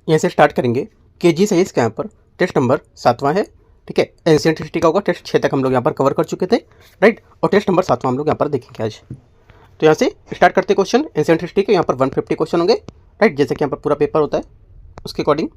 यहाँ से स्टार्ट करेंगे। केजी साइंस का यहाँ पर टेस्ट नंबर 7वां है, ठीक है। एंशिएंट हिस्ट्री का होगा, टेस्ट 6 तक हम लोग यहाँ पर कवर कर चुके थे, राइट। और टेस्ट नंबर 7वां हम लोग यहाँ पर देखेंगे आज। तो यहाँ से स्टार्ट करते क्वेश्चन एंशिएंट हिस्ट्री के। यहाँ पर 150 क्वेश्चन होंगे, राइट, जैसे कि यहाँ पर पूरा पेपर होता है उसके अकॉर्डिंग।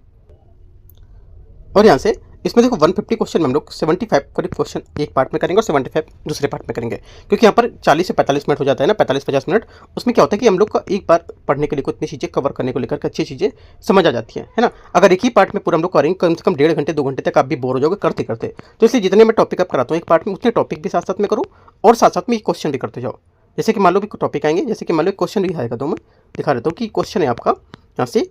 और यहाँ से इसमें देखो 150 क्वेश्चन में हम लोग 75 करीब क्वेश्चन एक पार्ट में करेंगे और 75 दूसरे पार्ट में करेंगे, क्योंकि यहाँ पर 40 से 45 मिनट हो जाता है ना, 45-50 मिनट। उसमें क्या होता है कि हम लोग का एक बार पढ़ने के लिए इतनी चीज़ें कवर करने को लेकर अच्छी चीज़ें समझ आ जाती हैं, है ना। अगर एक ही पार्ट में पूरा हम लोग करेंगे कम से कम 1.5 घंटे 2 घंटे तक आप भी बोर हो जाओगे करते करते। तो इसलिए जितने मैं टॉपिक आप कराता हूँ एक पार्ट में, उतने टॉपिक भी साथ साथ में करूँ और साथ साथ में क्वेश्चन भी करते जाओ। जैसे कि मान लो भी टॉपिक आएंगे, जैसे कि मान लो क्वेश्चन भी आएगा, तो मैं दिखा देता हूँ कि क्वेश्चन है आपका यहाँ से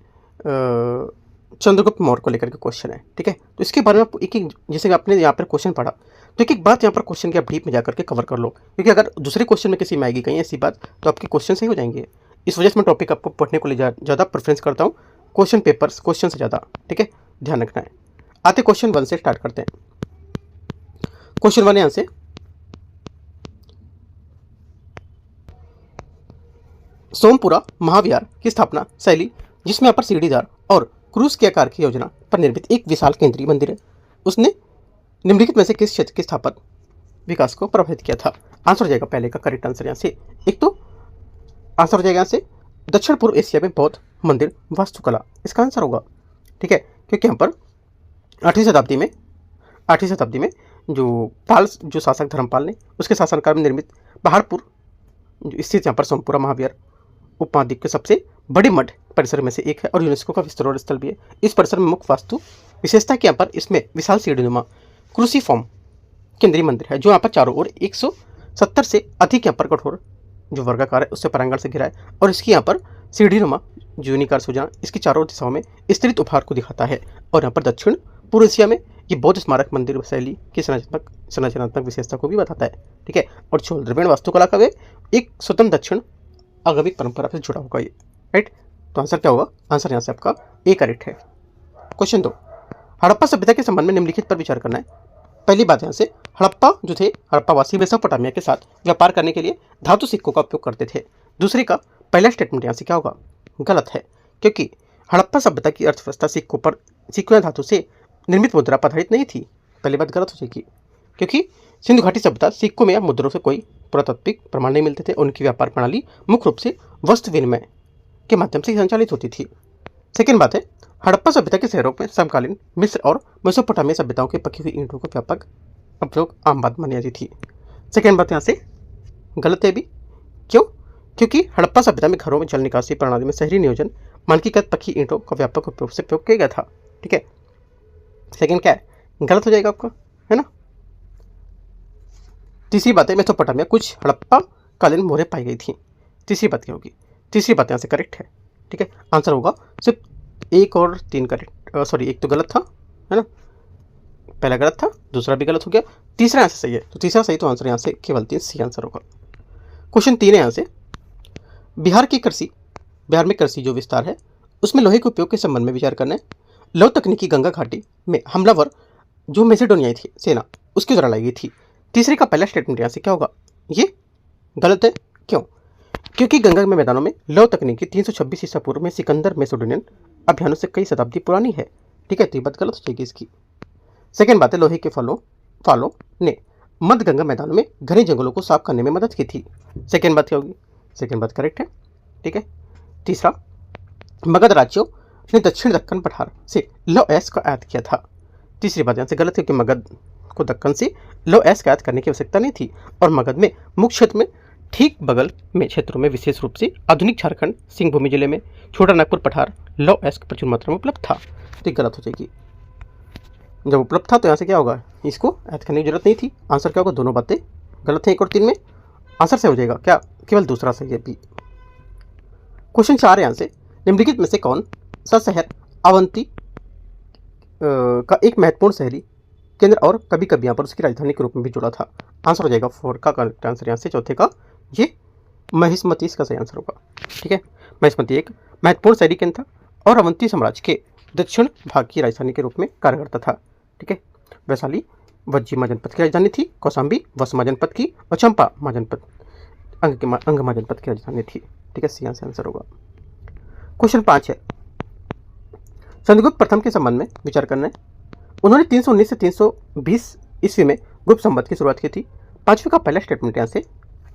चंद्रगुप्त मौर्य को लेकर के क्वेश्चन है, ठीक है। तो इसके बारे में एक एक, जैसे कि आपने यहाँ पर क्वेश्चन पढ़ा, तो एक एक बात यहाँ पर क्वेश्चन की आप डीप में जाकर के कवर कर लो, क्योंकि अगर दूसरे क्वेश्चन में किसी में आएगी कहीं ऐसी बात, तो आपके क्वेश्चन सही हो जाएंगे। इस वजह से मैं टॉपिक आपको पढ़ने को ले ज़्यादा प्रेफरेंस करता हूँ, क्वेश्चन पेपर्स क्वेश्चन से ज़्यादा, ठीक है, ध्यान रखना है। आते क्वेश्चन 1 से स्टार्ट करते हैं। क्वेश्चन 1 यहाँ से, सोमपुरा महाविहार की स्थापना शैली, जिसमें यहाँ पर सीढ़ीदार और क्रूज के आकार की योजना पर निर्मित एक विशाल केंद्रीय मंदिर है, उसने निम्नलिखित में से किस क्षेत्र के स्थापत्य विकास को प्रभावित किया था। आंसर हो जाएगा पहले का करेक्ट आंसर यहाँ से। एक तो आंसर हो जाएगा यहाँ से दक्षिण पूर्व एशिया में बौद्ध मंदिर वास्तुकला, इसका आंसर होगा, ठीक है। क्योंकि यहाँ पर 8वीं शताब्दी में जो शासक धर्मपाल ने उसके शासनकाल में निर्मित पहाड़पुर स्थित यहाँ पर सोमपुरा महाविहार उपमहाद्वीप के सबसे बड़े मठ परिसर में से एक है और यूनेस्को का विस्तृत स्थल भी है। इस परिसर में मुख्य वास्तु विशेषता के यहाँ पर इसमें विशाल सीढ़ीनुमा क्रूसीफॉर्म केंद्रीय मंदिर है, जो यहाँ पर चारों ओर 170 से अधिक यहाँ पर कठोर जो वर्गाकार है उससे प्रांगण से घिरा है, और इसकी यहाँ पर सीढ़ीनुमा जो यूनिकार सूचना इसकी चारों दिशाओं में स्थित उपहार को दिखाता है। और यहाँ पर दक्षिण पूर्व एशिया में ये बौद्ध स्मारक मंदिर शैली की संरचनात्मक विशेषता को भी बताता है, ठीक है। और चोल द्रविड़ वास्तुकला का एक स्वतंत्र दक्षिण आगमिक परंपरा से जुड़ा होगा ये, राइट। तो आंसर क्या होगा, आंसर यहाँ से आपका ए करेक्ट है। क्वेश्चन 2, हड़प्पा सभ्यता के संबंध में निम्नलिखित पर विचार करना है। पहली बात यहाँ से, हड़प्पावासी मेसोपोटामिया के साथ व्यापार करने के लिए धातु सिक्कों का उपयोग करते थे। दूसरे का पहला स्टेटमेंट यहाँ से क्या होगा, गलत है, क्योंकि हड़प्पा सभ्यता की अर्थव्यवस्था सिक्कों या धातु से निर्मित मुद्रा पर आधारित नहीं थी। पहली बात गलत हो जाएगी, क्योंकि सिंधु घाटी सभ्यता सिक्कों में या मुद्रों से कोई पुरातात्विक प्रमाण नहीं मिलते थे। उनकी व्यापार प्रणाली मुख्य रूप से वस्तु विनिमय के माध्यम से संचालित होती थी। सेकेंड बात है, हड़प्पा सभ्यता के शहरों में समकालीन मिस्र और मेसोपोटामिया सभ्यताओं के पकी हुई ईंटों का व्यापक उपयोग आम बात मानी जाती थी। सेकेंड बात यहाँ से गलत है भी, क्यों, क्योंकि हड़प्पा सभ्यता में घरों में जल निकासी प्रणाली में शहरी नियोजन मानकीकृत पक्की ईंटों का व्यापक उपयोग से उपयोग किया गया था, ठीक है। सेकेंड क्या है, गलत हो जाएगा आपका, है ना। तीसरी बात है, मेसोपोटामिया कुछ हड़प्पा कालीन मोहरें पाई गई थी। तीसरी बात क्या होगी, तीसरी बात यहाँ से करेक्ट है, ठीक है। आंसर होगा सिर्फ 1 और 3 करेक्ट, सॉरी 1 तो गलत था, है ना, पहला गलत था, दूसरा भी गलत हो गया, तीसरा आंसर सही है। तो तीसरा सही, तो आंसर यहाँ से केवल 3 सी आंसर होगा। क्वेश्चन 3 है यहाँ से, बिहार में कृषि जो विस्तार है उसमें लोहे के उपयोग के संबंध में विचार करना है। लौह तकनीकी गंगा घाटी में हमलावर जो मैसेडोनियाई थी सेना उसके द्वारा लाई गई थी। तीसरे का पहला स्टेटमेंट यहाँ से क्या होगा, ये गलत है, क्यों, क्योंकि गंगा में मैदानों में लौह तकनीकी 326 ईसा पूर्व में सिकंदर मैसेडोनियन अभियानों से कई शताब्दी पुरानी है, ठीक है। तो ये बात गलत हो जाएगी इसकी। सेकेंड बात है, लोहे के फालों ने मध्य गंगा मैदानों में घने जंगलों को साफ करने में मदद की थी। सेकेंड बात क्या होगी, सेकेंड बात करेक्ट है, ठीक है। तीसरा, मगध राज्यों ने दक्षिण दक्कन पठार से लौह अयस्क का आयात किया था। तीसरी बात यहाँ से गलत है, क्योंकि मगध को दक्कन से लौह अयस्क आयात करने की आवश्यकता नहीं थी, और मगध में मुख्य क्षेत्र में ठीक बगल में क्षेत्रों में विशेष रूप से आधुनिक झारखंड सिंहभूमि जिले में छोटा नागपुर पठार लौह अयस्क प्रचुर मात्रा में उपलब्ध था। तो गलत हो जाएगी, जब उपलब्ध था तो यहाँ से क्या होगा, इसको आयात करने की जरूरत नहीं थी। आंसर क्या होगा, दोनों बातें गलत हैं 1 और 3 में। आंसर से हो जाएगा क्या, केवल दूसरा सही है बी। क्वेश्चन 4 यहाँ से, निम्नलिखित में से कौन सा शहर अवंती का एक महत्वपूर्ण शहरी केंद्र और कभी कभी यहाँ पर उसकी राजधानी के रूप में भी जुड़ा था। आंसर हो जाएगा 4 का करेक्ट आंसर यहाँ से। चौथे का ये महिष्मती इसका सही आंसर होगा, ठीक है। महिष्मती एक महत्वपूर्ण शहरी केंद्र था और अवंती साम्राज्य के दक्षिण भाग की राजधानी के रूप में कार्य करता था, ठीक है। वैशाली वज्जिमा जनपद की राजधानी थी, कौशाम्बी वसमा जनपद की, और चंपा महाजनपद अंगमा जनपद की राजधानी थी, ठीक है। सी आंसर होगा। क्वेश्चन 5 है, चंद्रगुप्त प्रथम के संबंध में विचार करना है। उन्होंने 319 से 320 ईस्वी में गुप्त संवत की शुरुआत की थी। पांचवें का पहला स्टेटमेंट यहाँ से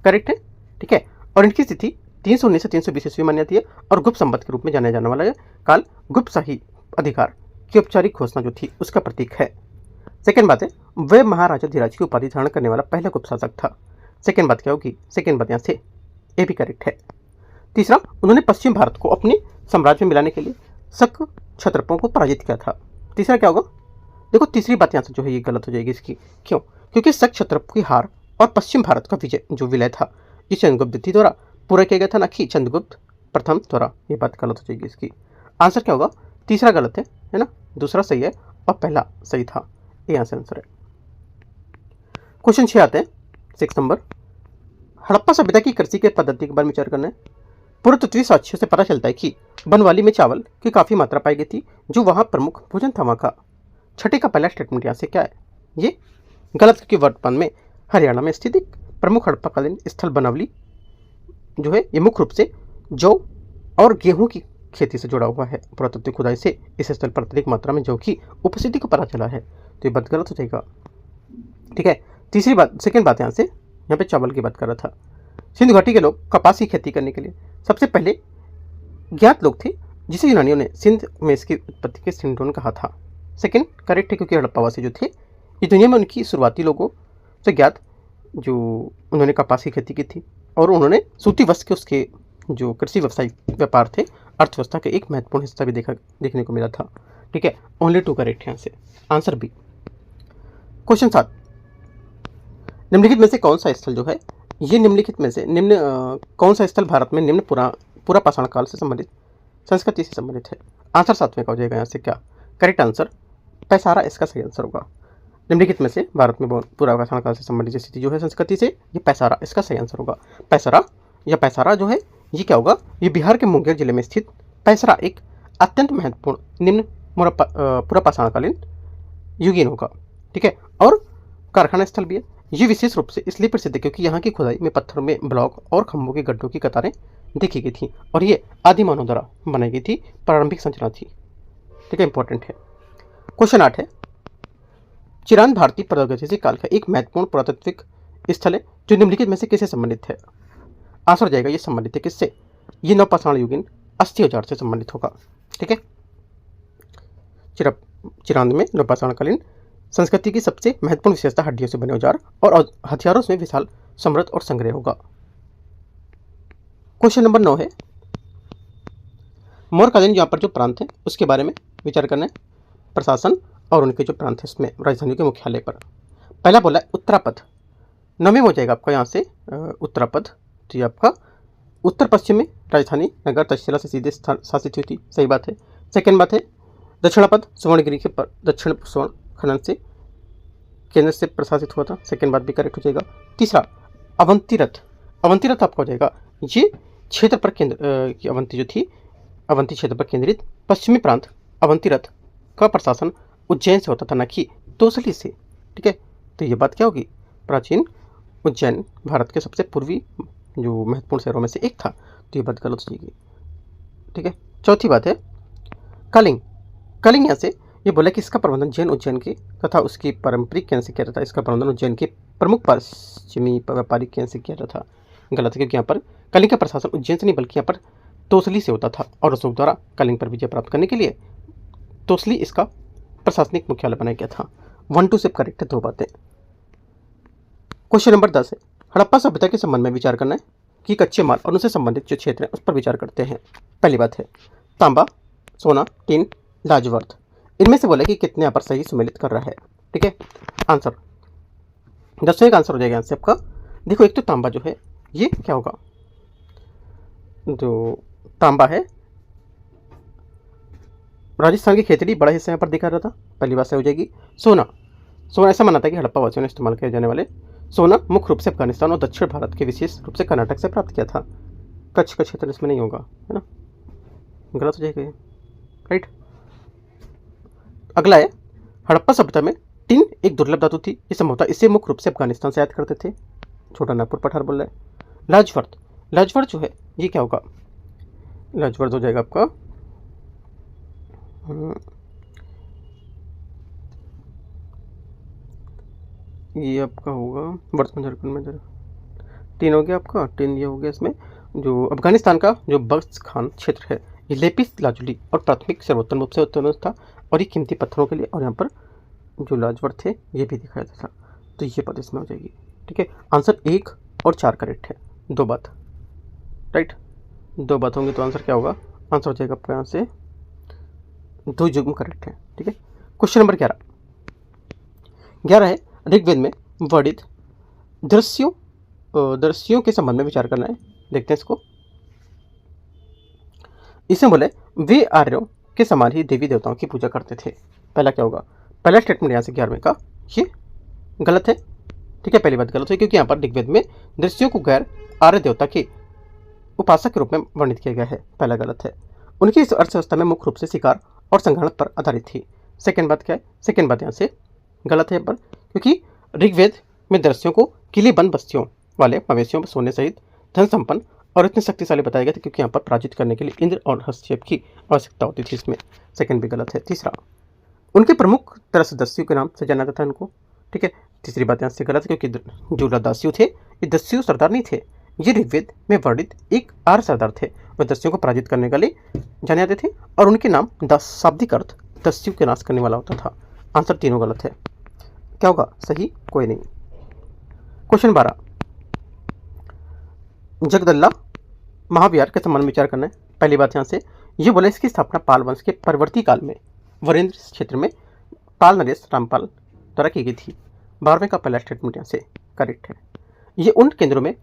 करेक्ट है, ठीक है। और इनकी तिथि 319 से 320 ईस्वी मानी जाती है और गुप्त संवत के रूप में जाना जाने वाला है काल गुप्त शाही अधिकार की औपचारिक घोषणा जो थी उसका प्रतीक है। सेकेंड बात है, वह महाराजा धीराज की उपाधि धारण करने वाला पहला गुप्त शासक था। सेकेंड बात क्या होगी? सेकेंड बात यहाँ से ए भी करेक्ट है। तीसरा, उन्होंने पश्चिम भारत को अपने साम्राज्य में मिलाने के लिए शक क्षत्रपों को पराजित किया था। तीसरा क्या होगा? देखो तीसरी बात यहाँ से जो है ये गलत हो जाएगी इसकी। क्यों? क्योंकि शक क्षत्रप की हार और पश्चिम भारत का विलय था ये चंद्रगुप्त द्वितीय द्वारा पूरा किया गया था, ना कि चंद्रगुप्त प्रथम द्वारा। ये बात गलत हो जाएगी इसकी। आंसर क्या होगा? तीसरा गलत है ना, दूसरा सही है और पहला सही था। ये यहाँ से आंसर है। क्वेश्चन 6 आते हैं 6 नंबर। हड़प्पा सभ्यता की कृषि के पद्धति के बारे में विचार करना है। पुरातत्वीय साक्ष्यों से पता चलता है कि बनवाली में चावल की काफी मात्रा पाई गई थी, जो वहां प्रमुख भोजन था वहां का। छठे का पहला स्टेटमेंट यहाँ से क्या है? ये गलत, क्योंकि वर्तमान में हरियाणा में स्थित एक प्रमुख हड़प्पाकालीन स्थल बनवाली जो है ये मुख्य रूप से जौ और गेहूं की खेती से जुड़ा हुआ है। पुरातत्व खुदाई से इस स्थल पर अत्यधिक मात्रा में जौ की उपस्थिति को पता चला है, तो ये बात गलत हो जाएगा, ठीक है। तीसरी बात, सेकेंड बात यहाँ से, यहाँ पे चावल की बात कर रहा था। सिंधु घाटी के लोग कपास की खेती करने के लिए सबसे पहले ज्ञात लोग थे, जिसे यूनानियों ने सिंध में इसकी उत्पत्ति के सिंधोन कहा था। सेकेंड करेक्ट है, क्योंकि हड़प्पावासी जो थे ये दुनिया में उनकी शुरुआती लोगों से ज्ञात जो उन्होंने कपास की खेती की थी और उन्होंने सूती वस्त्र के उसके जो कृषि व्यापार थे अर्थव्यवस्था का एक महत्वपूर्ण हिस्सा भी देखने को मिला था, ठीक है। ओनली 2 करेक्ट है यहाँ से, आंसर बी। क्वेश्चन 7, निम्नलिखित में से कौन सा स्थल जो है ये निम्नलिखित में से कौन सा स्थल भारत में निम्न पूरा पाषाण काल से संबंधित संस्कृति से संबंधित है? आंसर 7वें का हो जाएगा यहाँ से क्या? करेक्ट आंसर पैसारा इसका सही आंसर होगा। निम्नलिखित में से भारत में पूरा पाषाण काल से संबंधित स्थिति जो है संस्कृति से, ये पैसारा इसका सही आंसर होगा। पैसारा जो है ये क्या होगा? ये बिहार के मुंगेर जिले में स्थित पैसारा एक अत्यंत महत्वपूर्ण निम्न पूरा पाषाणकालीन युगीन होगा, ठीक है। और कारखाना स्थल भी है। ये विशेष रूप से इसलिए प्रसिद्ध है क्योंकि यहाँ की खुदाई में पत्थरों में ब्लॉक और खंभों के गड्ढों की कतारें देखी गई थी और ये आदि मानव द्वारा बनाई गई थी, प्रारंभिक संरचना थी, ठीक है, इंपॉर्टेंट है। क्वेश्चन 8 है, चिरान भारतीय प्रौद्योगिकी काल का एक महत्वपूर्ण पुरातत्विक स्थल है जो निम्नलिखित में से किससे संबंधित है? आंसर हो जाएगा ये संबंधित है किससे? ये नवपाषाण युगीन अस्थि औजार से संबंधित होगा, ठीक है। चिरांद में नवपाषाणकालीन संस्कृति की सबसे महत्वपूर्ण विशेषता हड्डियों से बने औजार और हथियारों में विशाल समृद्ध और संग्रह होगा। क्वेश्चन नंबर 9 है, मौर्यकालीन यहाँ पर जो प्रांत है उसके बारे में विचार करना है। प्रशासन और उनके जो प्रांत है उसमें राजधानियों के मुख्यालय पर। पहला बोला है उत्तरापथ, 9वें हो जाएगा आपका यहाँ से उत्तरापथ, तो ये आपका उत्तर पश्चिम में राजधानी नगर तक्षशिला से सीधे शासित हुई थी, सही बात है। सेकेंड बात है दक्षिणापथ, सुवर्णगिरी के दक्षिण स्वर्ण खनन से केंद्र से प्रशासित हुआ था, सेकेंड बात भी करेक्ट हो जाएगा। तीसरा अवंतीरथ आपका हो जाएगा ये क्षेत्र पर केंद्र अवंती जो थी अवंती क्षेत्र पर केंद्रित पश्चिमी प्रांत अवंतीरथ का प्रशासन उज्जैन से होता था, ना कि तोसली से, ठीक है। तो ये बात क्या होगी? प्राचीन उज्जैन भारत के सबसे पूर्वी जो महत्वपूर्ण शहरों में से एक था, तो ये बात गलत हो जाएगी, ठीक है। चौथी बात है कलिंग यहाँ से ये बोला कि इसका प्रबंधन जैन उज्जैन के तथा उसकी पारंपरिक केंद्र से किया जाता था। इसका प्रबंधन उज्जैन के प्रमुख पश्चिमी व्यापारिक केंद्र से किया जाता था, गलत है, क्योंकि यहाँ पर कलिंग का प्रशासन उज्जैन से नहीं बल्कि यहाँ पर तोसली से होता था और अशोक द्वारा कलिंग पर विजय प्राप्त करने के लिए तोसली इसका प्रशासनिक मुख्यालय बनाया गया था। 1-2 से करेक्ट है 2 बातें। क्वेश्चन नंबर 10 है, हड़प्पा सभ्यता के संबंध में विचार करना है कि कच्चे माल और उनसे संबंधित जो क्षेत्र है उस पर विचार करते हैं। पहली बात है तांबा, सोना, टिन, लाजवर्थ, इनमें से बोले कि कितने यहाँ पर सही सुमेलित कर रहा है, ठीक है। आंसर 10वें का आंसर हो जाएगा यहाँ से आपका। देखो एक तो तांबा जो है ये क्या होगा? जो तांबा है राजस्थान की खेतड़ी बड़ा हिस्सा यहाँ पर दिखा रहा था, पहली बात से हो जाएगी। सोना ऐसा माना था कि हड़प्पा वासियों ने इस्तेमाल किए जाने वाले सोना मुख्य रूप से अफगानिस्तान और दक्षिण भारत के विशेष रूप से कर्नाटक से प्राप्त किया था। कच्छ का क्षेत्र इसमें नहीं होगा, है ना, गलत हो जाएगा ये, राइट। अगला है हड़प्पा सभ्यता में टिन एक दुर्लभ धातु थी, ये संभवतः इसे मुख्य रूप से अफगानिस्तान से आयात करते थे। छोटा नागपुर पठार बोल रहा है। लाजवर्थ जो है ये क्या होगा? लाजवर्थ हो जाएगा आपका ये आपका होगा वर्तमान झारखंड में 3 हो गया आपका, 3 ये हो गया। इसमें जो अफगानिस्तान का जो बख्श खान क्षेत्र है, ये लेपिस लाजुली और प्राथमिक सर्वोत्तम रूप से उत्पन्न था और ये कीमती पत्थरों के लिए, और यहाँ पर जो लाजवर थे ये भी दिखाया था। तो ये बात इसमें हो जाएगी। ठीक है, आंसर 1 और 4 करेक्ट है, 2 बात राइट, 2 बात होंगी तो आंसर क्या होगा, आंसर हो जाएगा आपका यहाँ से 2 युग्म करेक्ट है। ठीक है, क्वेश्चन नंबर 11 है, ऋग्वेद में वर्णित दृश्यों के संबंध में विचार करना है। देखते हैं इसको। इसमें बोले वे आर्यों के समान ही देवी देवताओं की पूजा करते थे। पहला क्या होगा, पहला स्टेटमेंट यहाँ से 11वें का ये गलत है। ठीक है, पहली बात गलत है क्योंकि यहाँ पर ऋग्वेद में दृश्यों को गैर आर्य देवता के उपासक के रूप में वर्णित किया गया है, पहला गलत है। उनकी इस अर्थव्यवस्था में मुख्य रूप से शिकार और संग्रहण पर आधारित थी। सेकेंड बात क्या है, सेकेंड बात यहाँ से गलत है पर, क्योंकि ऋग्वेद में दृश्यों को किले बंद बस्तियों वाले मवेशियों पर सोने सहित धन संपन्न और इतने शक्तिशाली बताया गया था क्योंकि यहाँ पर पराजित करने के लिए इंद्र और हस्तक्षेप की आवश्यकता होती थी। इसमें सेकंड भी गलत है। तीसरा, उनके प्रमुख तरस दस्यु के नाम से जाना जाता है उनको। ठीक है, तीसरी बात यहाँ से गलत है क्योंकि जो दस्यु थे ये दस्यु सरदार नहीं थे, ये ऋग्वेद में वर्णित एक आर्य सरदार थे। वह दस्युओं को पराजित करने के लिए जाने जाते थे और उनके नाम शाब्दिक अर्थ दस्यु के नाश करने वाला होता था। आंसर तीनों गलत है। क्या होगा सही, कोई नहीं। क्वेश्चन 12, जगदल्ला महाविहार के संबंध में विचार करना है। पहली बात यहाँ से ये बोला इसकी स्थापना पाल वंश के परवर्ती काल में वरेंद्र क्षेत्र में पाल नरेश रामपाल द्वारा की गई थी। 12वें का पहला स्टेटमेंट यहाँ से करेक्ट है। ये उन केंद्रों में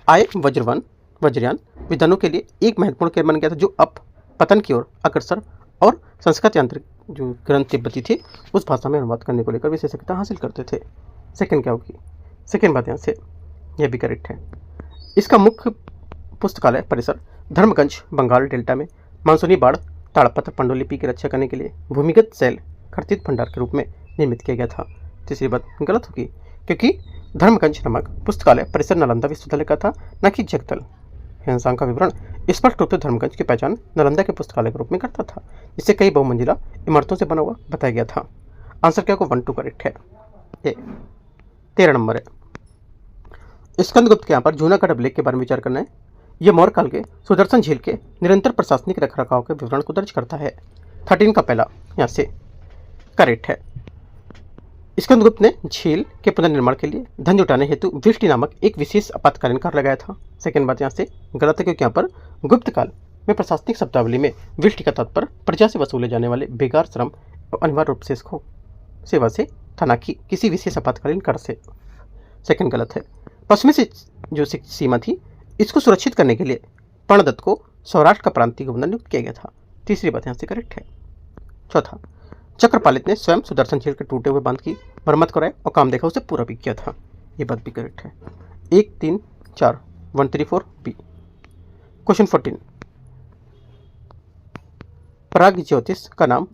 आए वज्रयान विद्वानों के लिए एक महत्वपूर्ण केंद्र बन गया था जो अब पतन की ओर अग्रसर और संस्कृत यांत्रिक जो ग्रंथ तिब्बती थे उस भाषा में अनुवाद करने को लेकर विशेषज्ञता हासिल करते थे। सेकंड क्या होगी, सेकंड बात यहाँ से यह भी करेक्ट है। इसका मुख्य पुस्तकालय परिसर धर्मगंज बंगाल डेल्टा में मानसूनी बाढ़ ताड़पत्र पांडुलिपि की रक्षा करने के लिए भूमिगत शैल खर्चित भंडार के रूप में निर्मित किया गया था। तीसरी बात गलत होगी क्योंकि धर्मगंज नामक पुस्तकालय परिसर नालंदा विश्वविद्यालय का था, न कि जगदल। हिंसा का विवरण स्पष्ट रूप से धर्मगंज की पहचान नालंदा के पुस्तकालय के रूप में करता था, जिससे कई बहुमंजिला इमारतों से बना हुआ बताया गया था। आंसर क्या होगा, 1 2 करेक्ट है। 13 नंबर है, स्कंदगुप्त के यहाँ पर जूनागढ़ अभिलेख के बारे में विचार करना है। यह मौर्य काल के सुदर्शन झील के निरंतर प्रशासनिक रखरखाव के विवरण को दर्ज करता है। 13 का पहला यहाँ से करेक्ट है। स्कंदगुप्त ने झील के पुनर्निर्माण के लिए धन जुटाने हेतु विष्टि नामक एक विशेष आपातकालीन कार्य लगाया था। सेकंड बात यहाँ से गलत है क्योंकि यहाँ पर गुप्त काल में प्रशासनिक शब्दावली में विष्टि का तात्पर्य प्रजा से वसूले जाने वाले बेकार श्रम और अनिवार्य रूप से इसको सेवा से था, न कि किसी विशेष आपातकालीन कर से। सेकंड गलत है। पश्चिमी से जो सीमा थी इसको सुरक्षित करने के लिए पर्णदत्त को सौराष्ट्र का प्रांतीय गवर्नर नियुक्त किया गया था। तीसरी बात यहाँ से करेक्ट है। चौथा, चक्रपालित ने स्वयं सुदर्शन झील के टूटे हुए बांध की मरम्मत कराई और काम देखा उसे पूरा भी किया था। ये बात भी करेक्ट है। 1 3 4 1 3 4 बी। क्वेश्चन 14, प्राग ज्योतिष का नाम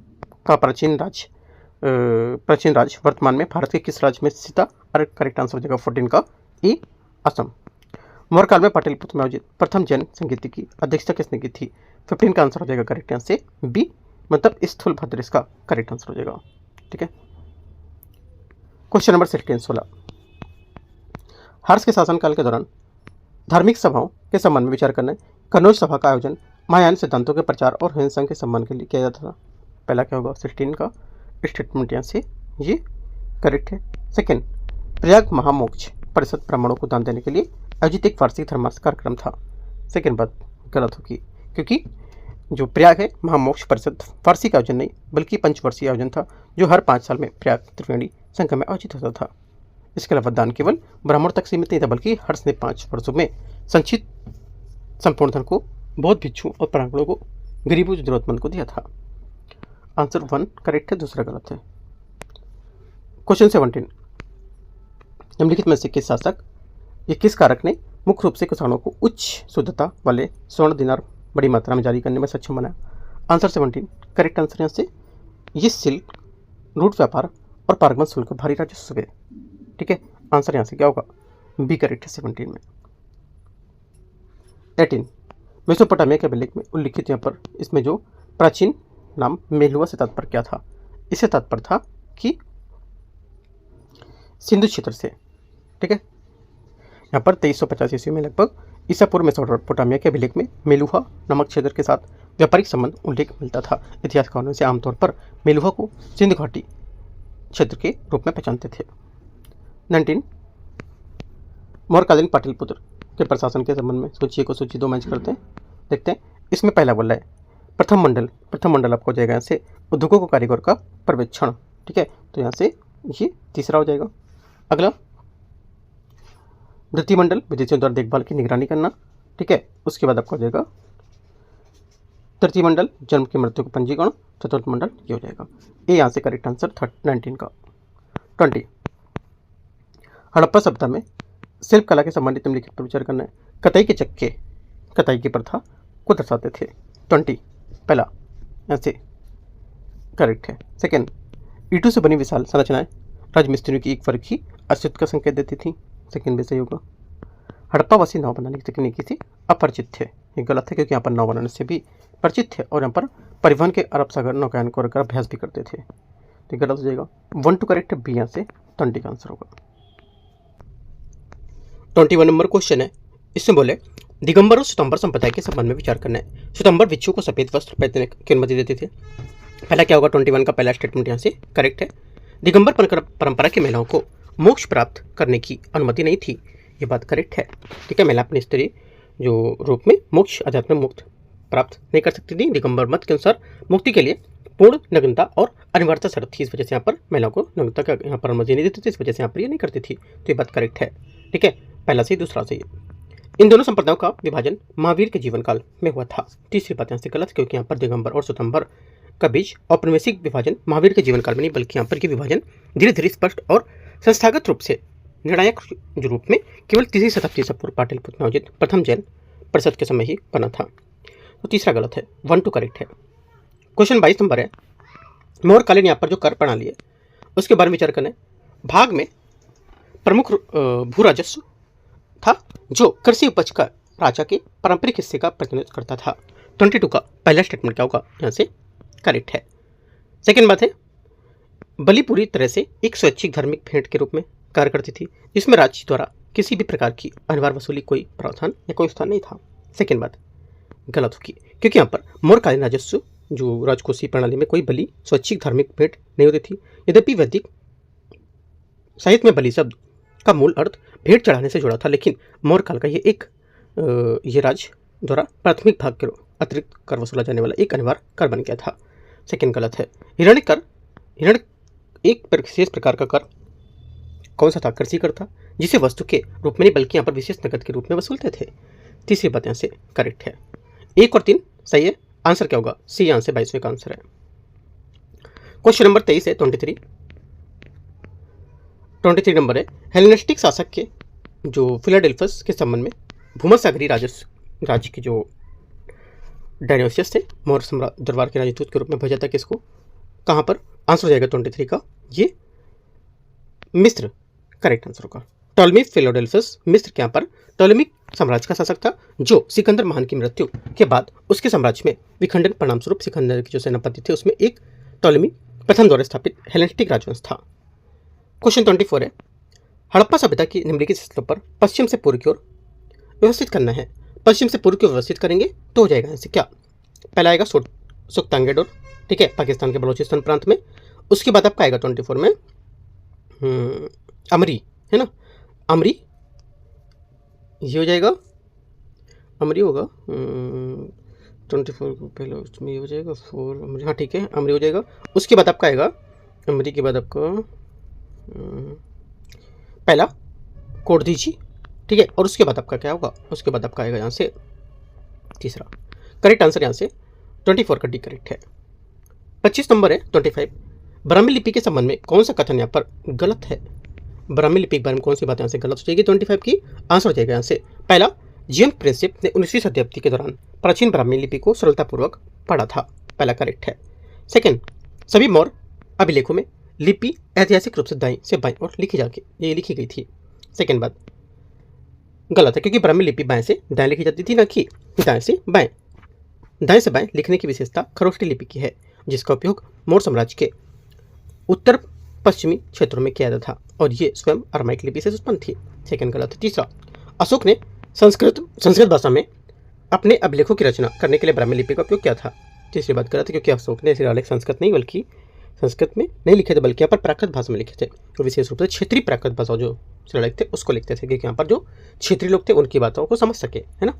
का प्राचीन राज वर्तमान में भारत के किस राज्य में स्थित था? और करेक्ट आंसर हो जाएगा 14 का ए, असम। मौर्य काल में पाटलिपुत्र में आयोजित प्रथम जैन संगीत की अध्यक्षता किसने की थी? 15 का आंसर हो जाएगा करेक्ट आंसर से बी, मतलब स्थूलभद्र इसका करेक्ट आंसर हो जाएगा। ठीक है, क्वेश्चन नंबर 16, हर्ष के शासनकाल के दौरान धार्मिक सभाओं के संबंध में विचार करना है। कनौज सभा का आयोजन महायान सिद्धांतों के प्रचार और हिंसा के सम्मान के लिए किया जाता था। पहला क्या होगा, 16 का स्टेटमेंट यहाँ से ये करेक्ट है। सेकेंड, प्रयाग महामोक्ष परिषद ब्राह्मणों को दान देने के लिए आयोजित एक वार्षिक धर्मार्थ कार्यक्रम था। सेकेंड बात गलत होगी क्योंकि जो प्रयाग है महामोक्ष परिषद वार्षिक आयोजन नहीं बल्कि पंचवर्षीय आयोजन था जो हर 5 साल में प्रयाग त्रिवेणी संगम में आयोजित होता था। इसके अलावा दान केवल ब्राह्मण तक सीमित नहीं था बल्कि हर्ष ने 5 वर्षों में संचित संपूर्ण धन को बौद्ध भिक्षु और ब्राह्मणों को गरीबों जरूरतमंद को दिया था। आंसर 1 करेक्ट है, दूसरा गलत है। क्वेश्चन 17, निम्नलिखित में से किस शासक या किस कारक ने मुख्य रूप से किसानों को उच्च शुद्धता वाले स्वर्ण दिनार बड़ी मात्रा में जारी करने में सक्षम बनाया? आंसर 17 करेक्ट आंसर यहाँ से ये सिल्क रूट व्यापार और पारगमन शुल्क भारी राजस्व है। ठीक है, आंसर यहाँ से क्या होगा, बी करेक्ट है 17 में। 18, मेसोपोटामिया के अभिलेख में उल्लिखित यहाँ पर इसमें जो प्राचीन नाम मेलुआ से तात्पर्य क्या था? इससे तात्पर्य था कि सिंधु क्षेत्र से। ठीक है, यहाँ पर 2350 ईस्वी में लगभग ईसा पूर्व मेसोपोटामिया के अभिलेख में मेलुहा नामक क्षेत्र के साथ व्यापारिक संबंध उल्लेख मिलता था। इतिहासकारों से आमतौर पर मेलुहा को सिंधु घाटी क्षेत्र के रूप में पहचानते थे। 19 मौर्यकालीन पाटलिपुत्र के प्रशासन के संबंध में सूची को सूची 2 मैच करते हैं, देखते हैं। इसमें पहला बोला है प्रथम मंडल आपको हो जाएगा यहाँ से उद्योगों को कारीगर का पर्यवेक्षण। ठीक है, तो यहाँ से ये तीसरा हो जाएगा। अगला द्वितीय मंडल विदेशियों द्वारा देखभाल की निगरानी करना। ठीक है, उसके बाद आपको हो जाएगा तृतीय मंडल जन्म की मृत्यु का पंजीकरण। चतुर्थ मंडल ये हो जाएगा। ये यहाँ से करेक्ट आंसर 19 का। 20 हड़प्पा सभ्यता में शिल्प कला के संबंधित निम्नलिखित पर विचार करना है। कताई के चक्के कताई की प्रथा को दर्शाते थे। 20 पहला यहाँ से करेक्ट है। सेकेंड, ईंटों से बनी विशाल संरचनाएं राजमिस्त्रियों की एक वर्ग की अस्तित्व का संकेत देती थी। सेकेंड भी सही होगा। हड़प्पावासी नाव बनाने की तकनीकी से अपरिचित थे। ये गलत है, क्योंकि यहाँ पर नाव बनाने से भी परिचित थे और यहाँ पर परिवहन के अरब सागर नौकायन को रखकर अभ्यास भी करते थे। तो गलत हो जाएगा। 1 टू करेक्ट बी यहाँ से 20 का आंसर होगा। 21 नंबर क्वेश्चन है, इसमें बोले दिगंबर और श्वेतांबर संप्रदाय के संबंध में विचार करना है। श्वेतांबर भिक्षु को सफेद वस्त्र पहनने की अनुमति देते थे। पहला क्या होगा? 21 का पहला स्टेटमेंट यहाँ से करेक्ट है। दिगंबर परंपरा की महिलाओं को मोक्ष प्राप्त करने की अनुमति नहीं थी, ये बात करेक्ट है। ठीक है, महिला अपने स्त्री जो रूप में मोक्ष आध्यात्मिक मुक्त प्राप्त नहीं कर सकती थी। दिगंबर मत के अनुसार मुक्ति के लिए पूर्ण नग्नता और अनिवार्यता शर्त थी, इस वजह से यहाँ पर महिलाओं को नग्नता का यहाँ पर अनुमति नहीं देती थी, इस वजह से यहाँ पर ये नहीं करती थी। तो ये बात करेक्ट है। ठीक है, पहला सही दूसरा सही। इन दोनों संप्रदायों का विभाजन महावीर के जीवन काल में हुआ था। तीसरी बात यहाँ से गलत, क्योंकि यहाँ पर दिगंबर और श्वेतांबर का बीच औपनिवेशिक विभाजन महावीर के जीवन काल में नहीं, बल्कि यहाँ पर के विभाजन धीरे धीरे स्पष्ट और संस्थागत रूप से निर्णायक रूप में केवल 3वीं शताब्दी से पूर्व पाटलिपुत्र में आयोजित प्रथम जैन परिषद के समय ही बना था। तो तीसरा गलत है। 1 टू करेक्ट है। क्वेश्चन 22 नंबर है, मौर्यकालीन यहाँ पर जो कर प्रणाली है उसके बारे में विचार करना है। भाग में प्रमुख भू राजस्व था जो कृषि उपज का राजा के पारंपरिक हिस्से का प्रतिनिधित्व करता था। 22 का पहला स्टेटमेंट क्या होगा? यहाँ से करेक्ट है। सेकेंड बात है, बलि पूरी तरह से एक स्वैच्छिक धार्मिक भेंट के रूप में कार्य करती थी, जिसमें राज्य द्वारा किसी भी प्रकार की अनिवार्य वसूली कोई प्रावधान या कोई स्थान नहीं था। सेकेंड बात गलत होगी, क्योंकि यहाँ पर मौर्यकालीन राजस्व जो राजकोषीय प्रणाली में कोई बलि स्वैच्छिक धार्मिक भेंट नहीं होती थी। यद्यपि वैदिक साहित्य में बलि शब्द का मूल अर्थ भेंट चढ़ाने से जुड़ा था, लेकिन मौर्य काल का ये राज्य द्वारा प्राथमिक भाग के अतिरिक्त कर वसूला जाने वाला एक अनिवार्य कर बन गया था। सेकेंड गलत है। हिरण्य एक विशेष प्रकार का कर कौन सा था? कृषि कर था, जिसे वस्तु के रूप में नहीं बल्कि यहाँ पर विशेष नकद के रूप में वसूलते थे। तीसरी बात यहाँ से करेक्ट है। 1 और 3 सही है। आंसर क्या होगा? सी यहाँ से 22वें का आंसर है। क्वेश्चन नंबर 23 है 23 नंबर है, हेलेनिस्टिक शासक के जो फिलाडेल्फस के संबंध में भूमध्यसागरीय राज्य के जो डायनोसियस थे मौर्य दरबार के राजदूत के रूप में भेजा था किसको? कहाँ पर? आंसर हो जाएगा 23 का ये मिस्र करेक्ट आंसर होगा। टॉलमी फिलाडेल्फस मिस्र के यहाँ पर टॉलमिक साम्राज्य का शासक था, जो सिकंदर महान की मृत्यु के बाद उसके साम्राज्य में विखंडन परिणाम स्वरूप सिकंदर के जो सेनापति थे उसमें एक टॉलमी प्रथम द्वारा स्थापित हेलेनिस्टिक राजवंश था। क्वेश्चन 24 है, हड़प्पा सभ्यता की निम्नलिखित स्थलों पर पश्चिम से पूर्व की ओर व्यवस्थित करना है। पश्चिम से पूर्व की ओर व्यवस्थित करेंगे तो हो जाएगा ऐसे क्या? पहला आएगा सुख्तांगेडोर, ठीक है, पाकिस्तान के बलोचिस्तान प्रांत में। उसके बाद आपका आएगा 24 में अमरी, है ना, अमरी ये हो जाएगा, अमरी होगा 24 को पहले उसमें ये हो जाएगा 4 अमरी, हाँ ठीक है अमरी हो जाएगा। उसके बाद आपका आएगा अमरी के बाद आपका पहला कोटदीजी, ठीक है, और उसके बाद आपका क्या होगा? उसके बाद आपका आएगा यहाँ से तीसरा। करेक्ट आंसर यहाँ से 24 का डी करेक्ट है। 25 नंबर है 25, ब्राह्मी लिपि के संबंध में कौन सा कथन यहाँ पर गलत है? ब्राह्मी लिपि के बारे में कौन सी बात यहाँ से गलत हो जाएगी? 25 की आंसर हो जाएगा यहाँ से पहला, जीएम प्रिंसिप ने 19वीं शताब्दी के दौरान प्राचीन ब्राह्मी लिपि को सरलतापूर्वक पढ़ा था, पहला करेक्ट है। सेकेंड, सभी मौर्य अभिलेखों में लिपि ऐतिहासिक रूप से दाईं से बाईं और ये लिखी गई थी। सेकेंड बात गलत है, क्योंकि ब्राह्मी लिपि बाएं से दाएं लिखी जाती थी, ना कि दाएं से बाएं। दाएं से बाएं लिखने की विशेषता खरोष्टी लिपि की है जिसका उपयोग मौर्य साम्राज्य के उत्तर पश्चिमी क्षेत्रों में किया जाता था और ये स्वयं अरामाइक लिपि से उत्पन्न थी। सेकंड गलत है। तीसरा, अशोक ने संस्कृत भाषा में अपने अभिलेखों की रचना करने के लिए ब्राह्मी लिपि का उपयोग किया था। तीसरी बात गलत है, क्योंकि अशोक ने शिलालेख संस्कृत में नहीं लिखे थे, बल्कि यहाँ पर प्राकृत भाषा में लिखे थे। तो विशेष रूप से क्षेत्रीय प्राकृत भाषा जो शिलालेख थे उसको लिखते थे, क्योंकि यहाँ पर जो क्षेत्रीय लोग थे उनकी बातों को समझ सके, है ना।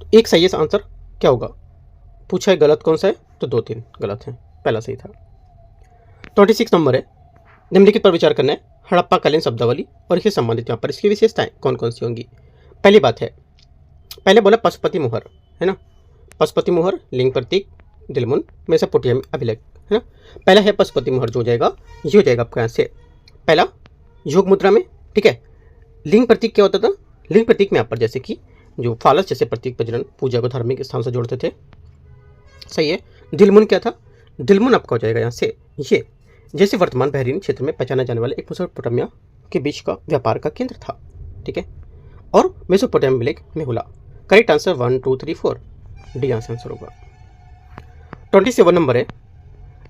तो एक सही आंसर क्या होगा पूछा है, गलत कौन सा है, तो 2-3 गलत है, पहला सही था। 26 नंबर है, निम्नलिखित पर विचार करना है। हड़प्पा कालीन शब्दावली और इससे संबंधित यहाँ पर इसकी विशेषताएं कौन कौन सी होंगी। पहली बात है, पहले बोला पशुपति मुहर, है ना। पशुपति मुहर, लिंग प्रतीक, दिलमुन, मेसोपोटामिया अभिलेख, है ना। पहला है पशुपति मुहर, जो हो जाएगा ये हो जाएगा आपका यहाँ से पहला योग मुद्रा में, ठीक है। लिंग प्रतीक क्या होता था, लिंग प्रतीक में यहाँ पर जैसे कि जो फालस जैसे प्रतीक प्रजनन पूजा को धार्मिक स्थान से जोड़ते थे, सही है। दिलमुन क्या था, दिलमुन आपका हो जाएगा यहाँ से ये जैसे वर्तमान बहरीन क्षेत्र में पहचाना जाने वाले एक मेसोपोटामिया के बीच का व्यापार का केंद्र था, ठीक है। और मेसोपोटामिया अभिलेख मेहुला। करेक्ट आंसर 1 2 3 4 डी आंसर होगा। 27 नंबर है,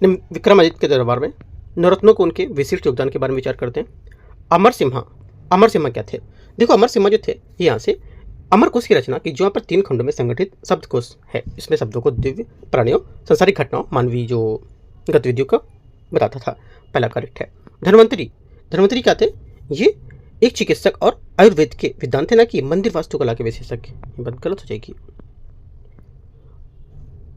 विक्रमादित्य के दरबार में नवरत्नों को उनके विशिष्ट योगदान के बारे में विचार करते हैं। अमर सिम्हा क्या थे, देखो अमर सिम्हा जो थे ये यहाँ से अमर कोश की रचना की, जो यहाँ पर 3 खंडों में संगठित शब्दकोश है। इसमें शब्दों को दिव्य प्राणियों, सांसारिक घटनाओं, मानवीय जो गतिविधियों को बताता था। पहला करेक्ट है। धन्वंतरी क्या थे, ये एक चिकित्सक और आयुर्वेद के विद्वान थे, ना कि मंदिर वास्तुकला के विशेषज्ञ। ये बात गलत हो जाएगी।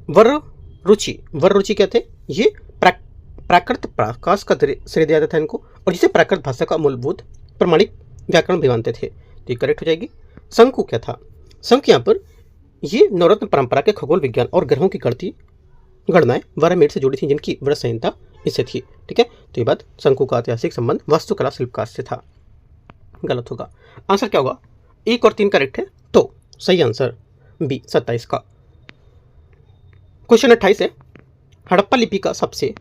वर रुचि क्या थे, ये प्राकृत प्रकाश का श्रेय दिया जाता था इनको, और जिसे प्राकृत भाषा का मूलभूत प्रमाणिक व्याकरण भी मानते थे, तो ये करेक्ट हो जाएगी। शंकु क्या था, शंकु यहाँ पर ये नवरत्न परंपरा के खगोल विज्ञान और ग्रहों की गणनाएं वारामेड से जुड़ी थी, जिनकी वृहत संहिता इससे थी, ठीक है। तो ये बात शंकु का ऐतिहासिक संबंध वास्तुकला शिल्पकार से था, गलत होगा। आंसर क्या होगा, 1 और 3 करेक्ट है, तो सही आंसर बी 27 का। क्वेश्चन 28 है, हड़प्पा लिपि का सबसे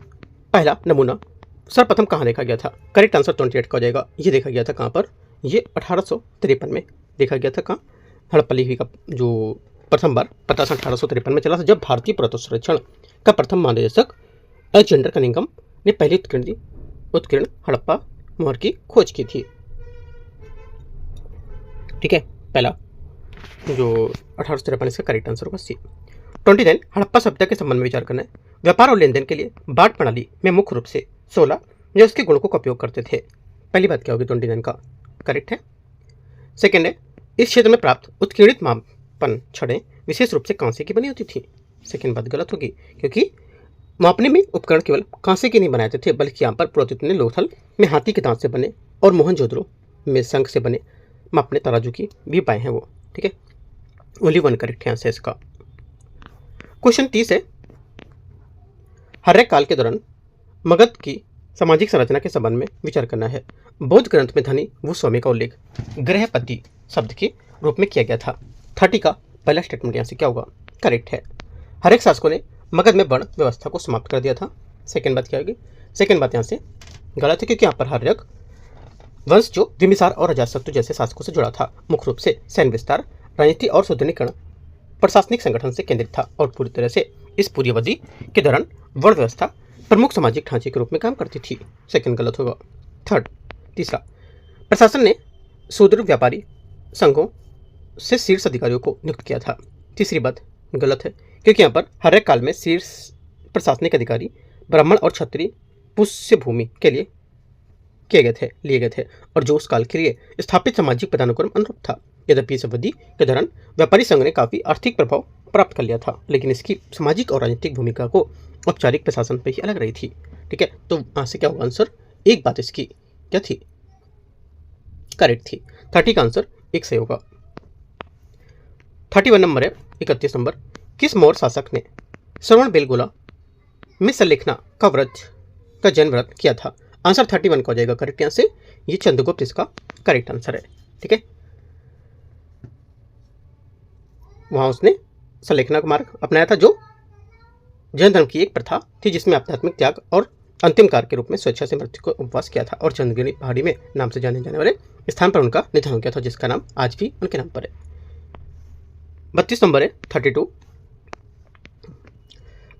पहला नमूना सर्वप्रथम कहाँ देखा गया था। करेक्ट आंसर 28 का हो जाएगा। ये देखा गया था कहाँ पर, ये 1853 में देखा गया था। कहाँ, हड़प्पा लिपि का जो प्रथम बार पता 1853 में चला था, जब भारतीय पुरातत्व सर्वेक्षण का प्रथम महानिदेशक अलेक्जेंडर कनिंघम ने पहली उत्कीर्ण हड़प्पा मुहर की खोज की थी, ठीक है। पहला जो 1853 इसका करेक्ट आंसर होगा सी। 29 हड़प्पा सभ्यता के संबंध में विचार करना है। व्यापार और लेन देन के लिए बाट प्रणाली में मुख्य रूप से 16 जो उसके गुणों का उपयोग करते थे। पहली बात क्या होगी, 29 का करेक्ट है। सेकेंड है, इस क्षेत्र में प्राप्त उत्कीर्णित मापन छड़ें विशेष रूप से कांसे की बनी होती थी। सेकेंड बात गलत होगी, क्योंकि मापने में उपकरण केवल कांसे के नहीं बनाए थे, बल्कि यहाँ पर पुरातत्व ने लोथल में हाथी के दांत से बने और मोहनजोदड़ो में शंख से बने मापने तराजू की भी पाए हैं वो, ठीक है। ओनली 1 करेक्ट है आंसर इसका। क्वेश्चन 30 है, हर्यक काल के दौरान मगध की सामाजिक संरचना के संबंध में विचार करना है। बौद्ध ग्रंथ में धनी भूस्वामी का उल्लेख गृहपति शब्द के रूप में किया गया था। 30 का पहला स्टेटमेंट यहाँ से क्या होगा, करेक्ट है। हर्यक शासकों ने मगध में वर्ण व्यवस्था को समाप्त कर दिया था। सेकेंड बात क्या होगी, सेकेंड बात यहाँ से गलत है, क्योंकि यहाँ पर हर्यक वंश जो बिम्बिसार और अजातशत्रु जैसे शासकों से जुड़ा था, मुख्य रूप से सैन्य विस्तार, राजनीति और सुदृढ़ीकरण, प्रशासनिक संगठन से केंद्रित था, और पूरी तरह से इस पूरी अवधि के दौरान वर्ण व्यवस्था प्रमुख सामाजिक ढांचे के रूप में काम करती थी। सेकंड गलत होगा। तीसरा, प्रशासन ने सुदृढ़ व्यापारी संघों से शीर्ष अधिकारियों को नियुक्त किया था। तीसरी बात गलत है, क्योंकि यहाँ पर हर्यक काल में शीर्ष प्रशासनिक अधिकारी ब्राह्मण और क्षत्रिय पुष्य भूमि के लिए लिए गए थे, और जो उस काल के लिए स्थापित सामाजिक पदानुक्रम अनुरूप था। यद्यपि इस अवधि के दौरान व्यापारी संघ ने काफी आर्थिक प्रभाव प्राप्त कर लिया था, लेकिन इसकी सामाजिक और राजनीतिक भूमिका को औपचारिक प्रशासन पे ही अलग रही थी, ठीक है। तो यहाँ से क्या होगा आंसर, एक बात इसकी क्या थी, करेक्ट थी। 30 का आंसर एक सही होगा। 31 नंबर है, 31 नंबर, किस मौर्य शासक ने श्रवण बेलगोला में संलेखना का जैन व्रत किया था। आंसर 31 का हो जाएगा करेक्ट। यहाँ से ये चंद्रगुप्त इसका करेक्ट आंसर है, ठीक है। वहां उसने संलेखना का मार्ग अपनाया था, जो जैन धर्म की एक प्रथा थी, जिसमें आध्यात्मिक त्याग और अंतिम कार्य के रूप में स्वेच्छा से मृत्यु को उपवास किया था, और चंद्रगिरी पहाड़ी में नाम से जाने जाने वाले स्थान पर उनका निधन हो गया था, जिसका नाम आज भी उनके नाम पर है। 32 नंबर है, 32,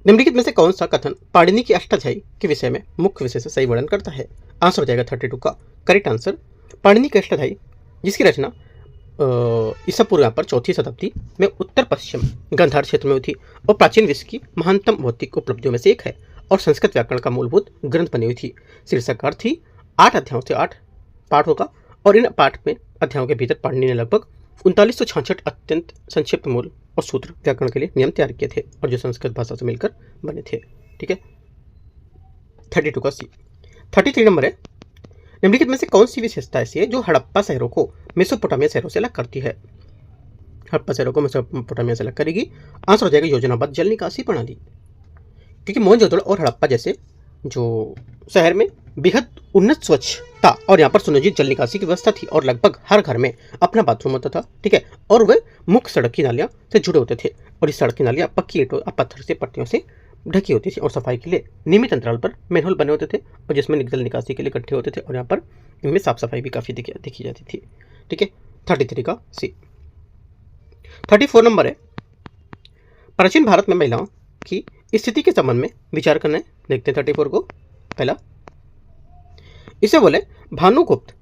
निम्नलिखित में से कौन सा कथन पाणिनि की अष्टाध्यायी के विषय में मुख्य विषय से सही वर्णन करता है? आंसर हो जाएगा 32 का करेक्ट आंसर। पाणिनि की अष्टाध्यायी जिसकी रचना ईसा पूर्व यहाँ पर 4वीं शताब्दी में उत्तर पश्चिम गांधार क्षेत्र में हुई थी और प्राचीन विश्व की महानतम भौतिक उपलब्धियों में से एक है और संस्कृत व्याकरण का मूलभूत ग्रंथ बनी हुई थी। शीर्षक थी 8 अध्यायों से 8 पाठ होगा और इन पाठ में अध्यायों के भीतर पाणिनि ने लगभग 3966 अत्यंत संक्षिप्त मूल और सूत्र व्याकरण के लिए नियम तैयार किए थे और जो संस्कृत भाषा से मिलकर बने थे। ठीक है, 32 का सी। 33 नंबर है, निम्नलिखित में से कौन सी विशेषता ऐसी है जो हड़प्पा शहरों को मेसोपोटामिया शहरों से अलग करती है? हड़प्पा शहरों को मेसोपोटामिया से अलग करेगी। आंसर हो जाएगा योजनाबद्ध जल निकासी प्रणाली, क्योंकि मोहनजोदड़ो और हड़प्पा जैसे जो शहर में बेहद उन्नत स्वच्छता और यहाँ पर सुनियोजित जल निकासी की व्यवस्था थी और लगभग हर घर में अपना बाथरूम होता था। ठीक है, और वे मुख्य सड़क की नालियाँ से जुड़े होते थे और इस सड़क की नालियाँ पक्की ईंटों और पत्थर से पट्टियों से ढकी होती थी और सफाई के लिए नियमित अंतराल पर मैनहोल बने होते थे और जिसमें जल निकासी के लिए गड्ढे होते थे और यहाँ पर इनमें साफ सफाई भी काफ़ी देखी जाती थी। ठीक है, 33 का सी। 34 नंबर है, प्राचीन भारत में महिलाओं की स्थिति के संबंध में विचार करना है। देखते हैं 34 को। पहला, इसे बोले भानुगुप्त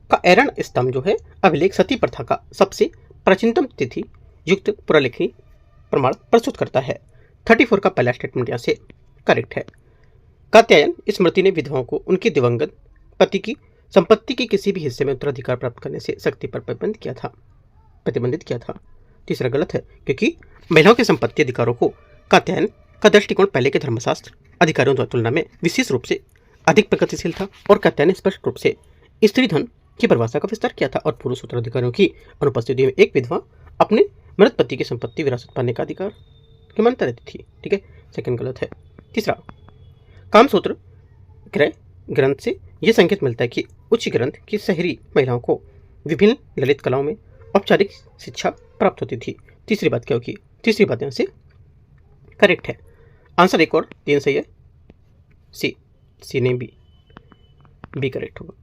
का एरण स्तंभ जो है अभिलेख सती प्रथा का सबसे प्राचीनतम तिथि युक्त पुरालेखनी प्रमाण प्रस्तुत करता है। 34 का पहला स्टेटमेंट यहाँ से करेक्ट है। कात्यायन स्मृति ने विधवाओं को उनके दिवंगत पति की संपत्ति के किसी भी हिस्से में उत्तराधिकार प्राप्त करने से सख्ती पर प्रतिबंधित किया था। तीसरा गलत है, क्योंकि महिलाओं के संपत्ति अधिकारों को कात्यायन का दृष्टिकोण पहले के धर्मशास्त्र अधिकारियों की तुलना में विशेष रूप से अधिक प्रगतिशील था और कात्यायन ने स्पष्ट रूप से स्त्री धन की परिभाषा का विस्तार किया था और पुरुष उत्तराधिकारियों की अनुपस्थिति में एक विधवा अपने मृत पति की संपत्ति विरासत पाने का अधिकार की मानता रहती थी। ठीक है, सेकंड गलत है। तीसरा, कामसूत्र ग्रंथ से यह संकेत मिलता है कि उच्च ग्रंथ की शहरी महिलाओं को विभिन्न ललित कलाओं में औपचारिक शिक्षा प्राप्त होती थी। तीसरी बात क्या होगी? तीसरी बात यहाँ से करेक्ट है। आंसर 1 और 3 सही है। सी ने बी करेक्ट होगा।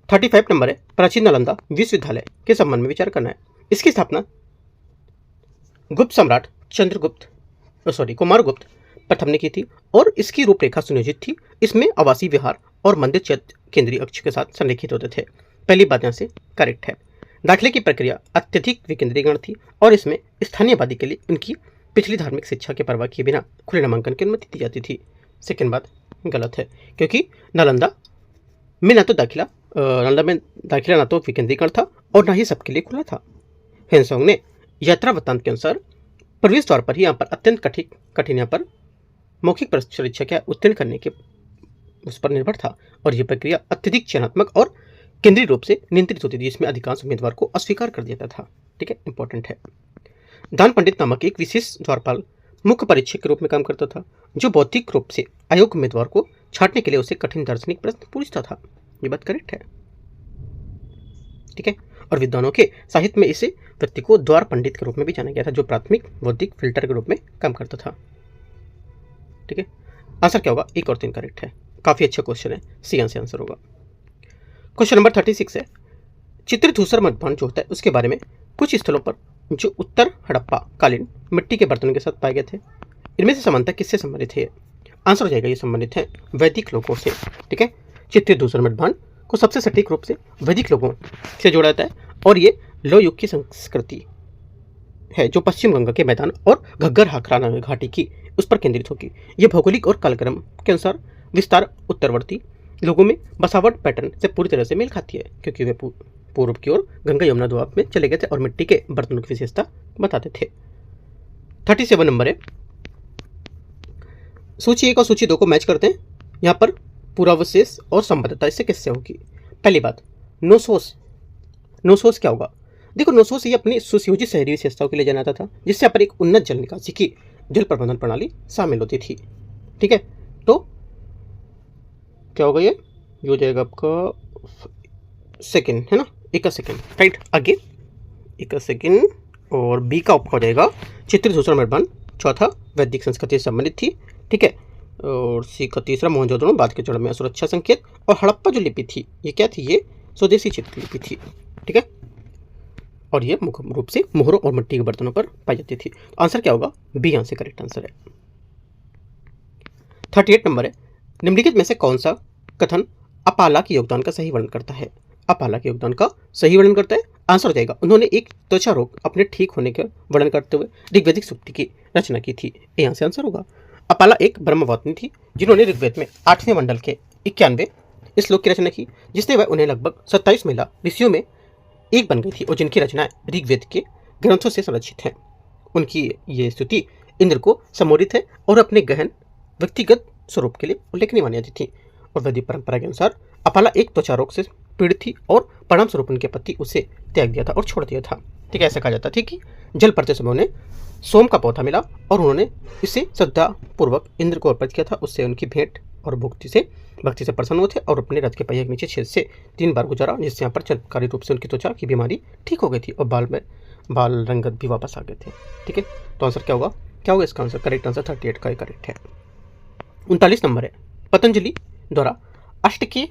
35 नंबर है, प्राचीन नालंदा विश्वविद्यालय के संबंध में विचार करना है। इसकी स्थापना गुप्त सम्राट कुमारगुप्त प्रथम ने की थी और इसकी रूपरेखा सुनियोजित थी। इसमें आवासीय विहार और मंदिर क्षेत्र केंद्रीय अक्ष के साथ संरेखित होते थे। पहली बात यहाँ से करेक्ट है। दाखिले की प्रक्रिया अत्यधिक विकेंद्रीकरण थी और इसमें स्थानीय आबादी के लिए उनकी पिछली धार्मिक शिक्षा के परवाह किए बिना खुले नामांकन की अनुमति दी जाती थी। सेकेंड बात गलत है, क्योंकि नालंदा में दाखिला ना तो विकेंद्रीकरण था और ना ही सबके लिए खुला था। हेनसोंग ने यात्रा वृत्तांत के अनुसार प्रवेश द्वार पर ही यहाँ पर अत्यंत कठिन यहाँ पर मौखिक परीक्षा क्या उत्तीर्ण करने के उस पर निर्भर था और यह प्रक्रिया अत्यधिक चयनात्मक और केंद्रीय रूप से नियंत्रित होती थी, जिसमें अधिकांश उम्मीदवार को अस्वीकार कर दिया जाता था। ठीक है, इंपॉर्टेंट है। दान पंडित नामक एक विशेष द्वारपाल मुख्य परीक्षक के रूप में काम करता था, जो बौद्धिक रूप से अयोग्य उम्मीदवार को छांटने के लिए उसे कठिन दार्शनिक प्रश्न पूछता था। ये बात करेक्ट है। ठीक है, और विद्वानों के साहित्य में इसे व्यक्ति को द्वार पंडित के रूप में भी जाना गया था, जो प्राथमिक बौद्धिक फिल्टर के रूप में काम करता था। ठीक है, आंसर क्या होगा? 1 और 3 करेक्ट है। काफी अच्छा क्वेश्चन है, सी आंसर होगा। क्वेश्चन नंबर 36 है, चित्रधूसर मठभांड जो होता है उसके बारे में कुछ स्थलों पर जो उत्तर हड़प्पा कालीन मिट्टी के बर्तनों के साथ पाए गए थे, इनमें से समानता किससे संबंधित है? आंसर हो जाएगा ये संबंधित है वैदिक लोगों से। ठीक है, चित्रधूसर मठभांड को सबसे सटीक रूप से वैदिक लोगों से जोड़ा जाता है और ये लौ युग की संस्कृति है जो पश्चिम गंगा के मैदान और घग्गर हाकरा घाटी की उस पर केंद्रित होगी। ये भौगोलिक और कालक्रम के अनुसार विस्तार उत्तरवर्ती लोगों में बसावट पैटर्न से पूरी तरह से मेल खाती है, क्योंकि वे पूर्व की ओर गंगा यमुना दोआब में चले गए थे और मिट्टी के बर्तनों की विशेषता बताते थे। 37 नंबर है, सूची 1 और सूची 2 को मैच करते हैं। यहाँ पर पूर्वावशेष और संबद्धता इससे किससे होगी? पहली बात, नोसोस क्या होगा? देखो, नोसोस ये अपनी सुयोजित शहरी विशेषताओं के लिए जाना जाता था, जिससे यहाँ पर एक उन्नत जल निकासी की जल प्रबंधन प्रणाली शामिल होती थी। ठीक है, तो क्या होगा? ये हो जाएगा आपका सेकंड, है ना, 1 सेकंड, राइट। आगे 1 सेकंड, और बी का आपका हो जाएगा चित्रधूसर मठभांड। चौथा, वैदिक संस्कृति से संबंधित थी। ठीक है, और सी का तीसरा, मोहनजोदड़ो बाद के चरण में सुरक्षा संकेत। और हड़प्पा जो लिपि थी ये क्या थी? ये स्वदेशी चित्रलिपि थी। ठीक है, और ये मुख्य रूप से मोहरों और मिट्टी के बर्तनों पर पाई जाती थी। आंसर क्या होगा? बी यहाँ से करेक्ट आंसर है। 38 नंबर है, निम्नलिखित में से कौन सा कथन अपाला के योगदान का सही वर्णन करता है? अपाला के योगदान का सही वर्णन करता है, आंसर हो जाएगा उन्होंने एक त्वचा रोग अपने ठीक होने का वर्णन करते हुए ऋग्वैदिक सूक्ति की रचना की थी। यहाँ से आंसर होगा। अपाला एक ब्रह्मवादिनी थी जिन्होंने ऋग्वेद में 8वें मंडल के 91 श्लोक की रचना की, जिससे वह उन्हें लगभग 27 महिला ऋषियों में एक बन गई थी और जिनकी रचनाएं ऋग्वेद के ग्रंथों से संरक्षित हैं। उनकी ये स्तुति इंद्र को सम्बोधित है और अपने गहन व्यक्तिगत स्वरूप के लिए उल्लेखनीय मानी जाती थी। और वैदिक परंपरा के अनुसार अपाला एक त्वचा रोग से पीड़ित थी और परिणाम स्वरूप उनके पति उसे त्याग दिया था और छोड़ दिया था। ठीक है, ऐसा कहा जाता था कि जल पड़ते समय उन्हें सोम का पौधा मिला और उन्होंने इसे श्रद्धापूर्वक इंद्र को अर्पित किया था। उससे उनकी भेंट और भक्ति से प्रसन्न हुए थे और अपने रथ के पहिए के नीचे छेद से 3 बार गुजारा, जिससे यहाँ पर चमत्कारी रूप से उनकी त्वचा की बीमारी ठीक हो गई थी और बाल रंगत भी वापस आ गए थे। ठीक है, तो आंसर क्या होगा? क्या होगा इसका आंसर? करेक्ट आंसर 38 का करेक्ट है। 39 नंबर है, पतंजलि द्वारा अष्टकीय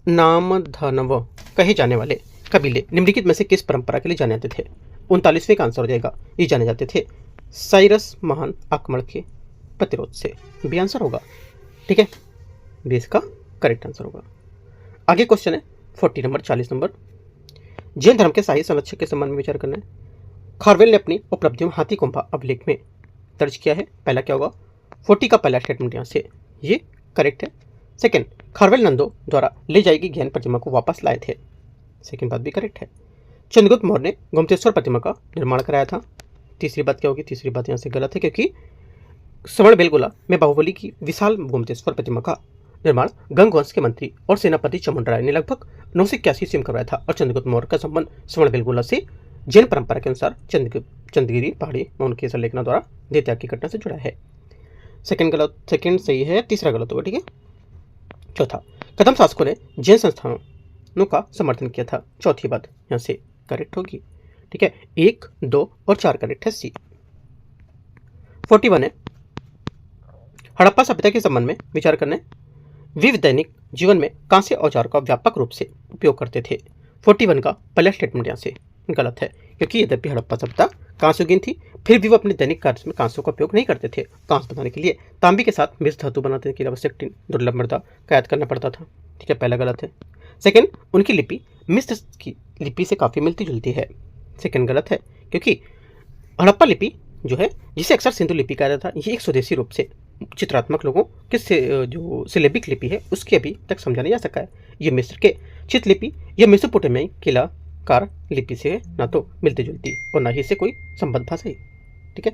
नामधनव कहे जाने वाले कबीले निम्नलिखित में से किस परंपरा के लिए जाने जाते थे? 39वें का आंसर हो जाएगा, ये जाने जाते थे साइरस महान आक्रमण के प्रतिरोध से। बी आंसर होगा। ठीक है, बी इसका करेक्ट आंसर होगा। आगे क्वेश्चन है 40 नंबर, जैन धर्म के शाही संरक्षक के संबंध में विचार करना है। खारवेल ने अपनी उपलब्धियों में हाथी कुंभा अभिलेख में दर्ज किया है। पहला क्या होगा? 40 का पहला स्टेटमेंट यहाँ से ये करेक्ट है। सेकंड, खारवेल नंदो द्वारा ले जाएगी ज्ञान प्रतिमा को वापस लाए थे। सेकंड बात भी करेक्ट है। चंद्रगुप्त मौर्य ने गोमतेश्वर प्रतिमा का निर्माण कराया था। तीसरी बात क्या होगी? तीसरी बात यहाँ से गलत है, क्योंकि श्रवणबेलगोला में बाहुबली की विशाल गोमतेश्वर प्रतिमा का निर्माण गंग वंश के मंत्री और सेनापति चामुंडराय ने लगभग 981 ईस्वी में करवाया था और चंद्रगुप्त मौर्य का संबंध श्रवणबेलगोला से जैन परंपरा के अनुसार चंद्रगिरी पहाड़ी में उनके लेखना द्वारा देवत्याग की घटना से जुड़ा है। सेकंड सही है, तीसरा गलत होगा। ठीक है, चौथा, कदम शासकों ने जैन संस्थानों का समर्थन किया था। चौथी बात यहाँ से करेक्ट होगी। ठीक है, 1, 2 और 4 करेक्ट है, सी। 41 है, हड़प्पा सभ्यता के संबंध में विचार करने। वे दैनिक जीवन में कांस्य औजार का व्यापक रूप से उपयोग करते थे। 41 का पहला स्टेटमेंट यहाँ से गलत है, क्योंकि यद्यपि हड़प्पा सभ्यता कांस्ययुगीन थी, फिर भी वो अपने दैनिक कार्य में कांसों का उपयोग नहीं करते थे। कांस बनाने के लिए तांबे के साथ मिश्र धातु बनाने के लिए आवश्यक दुर्लभ मृदा का याद करना पड़ता था। ठीक है, पहला गलत है। सेकंड, उनकी लिपि मिस्र की लिपि से काफ़ी मिलती जुलती है। सेकंड गलत है, क्योंकि हड़प्पा लिपि जो है, जिसे अक्सर सिंधु लिपि कहा जाता था, ये एक स्वदेशी रूप से चित्रात्मक लोगों के जो सिलेबिक लिपि है उसकी अभी तक समझा नहीं जा सका है। ये मिस्र के चित्रलिपि या मेसोपोटामियाई किलाकार लिपि से ना तो मिलती जुलती और ना ही इससे कोई संबद्ध भाषा है। ठीक है,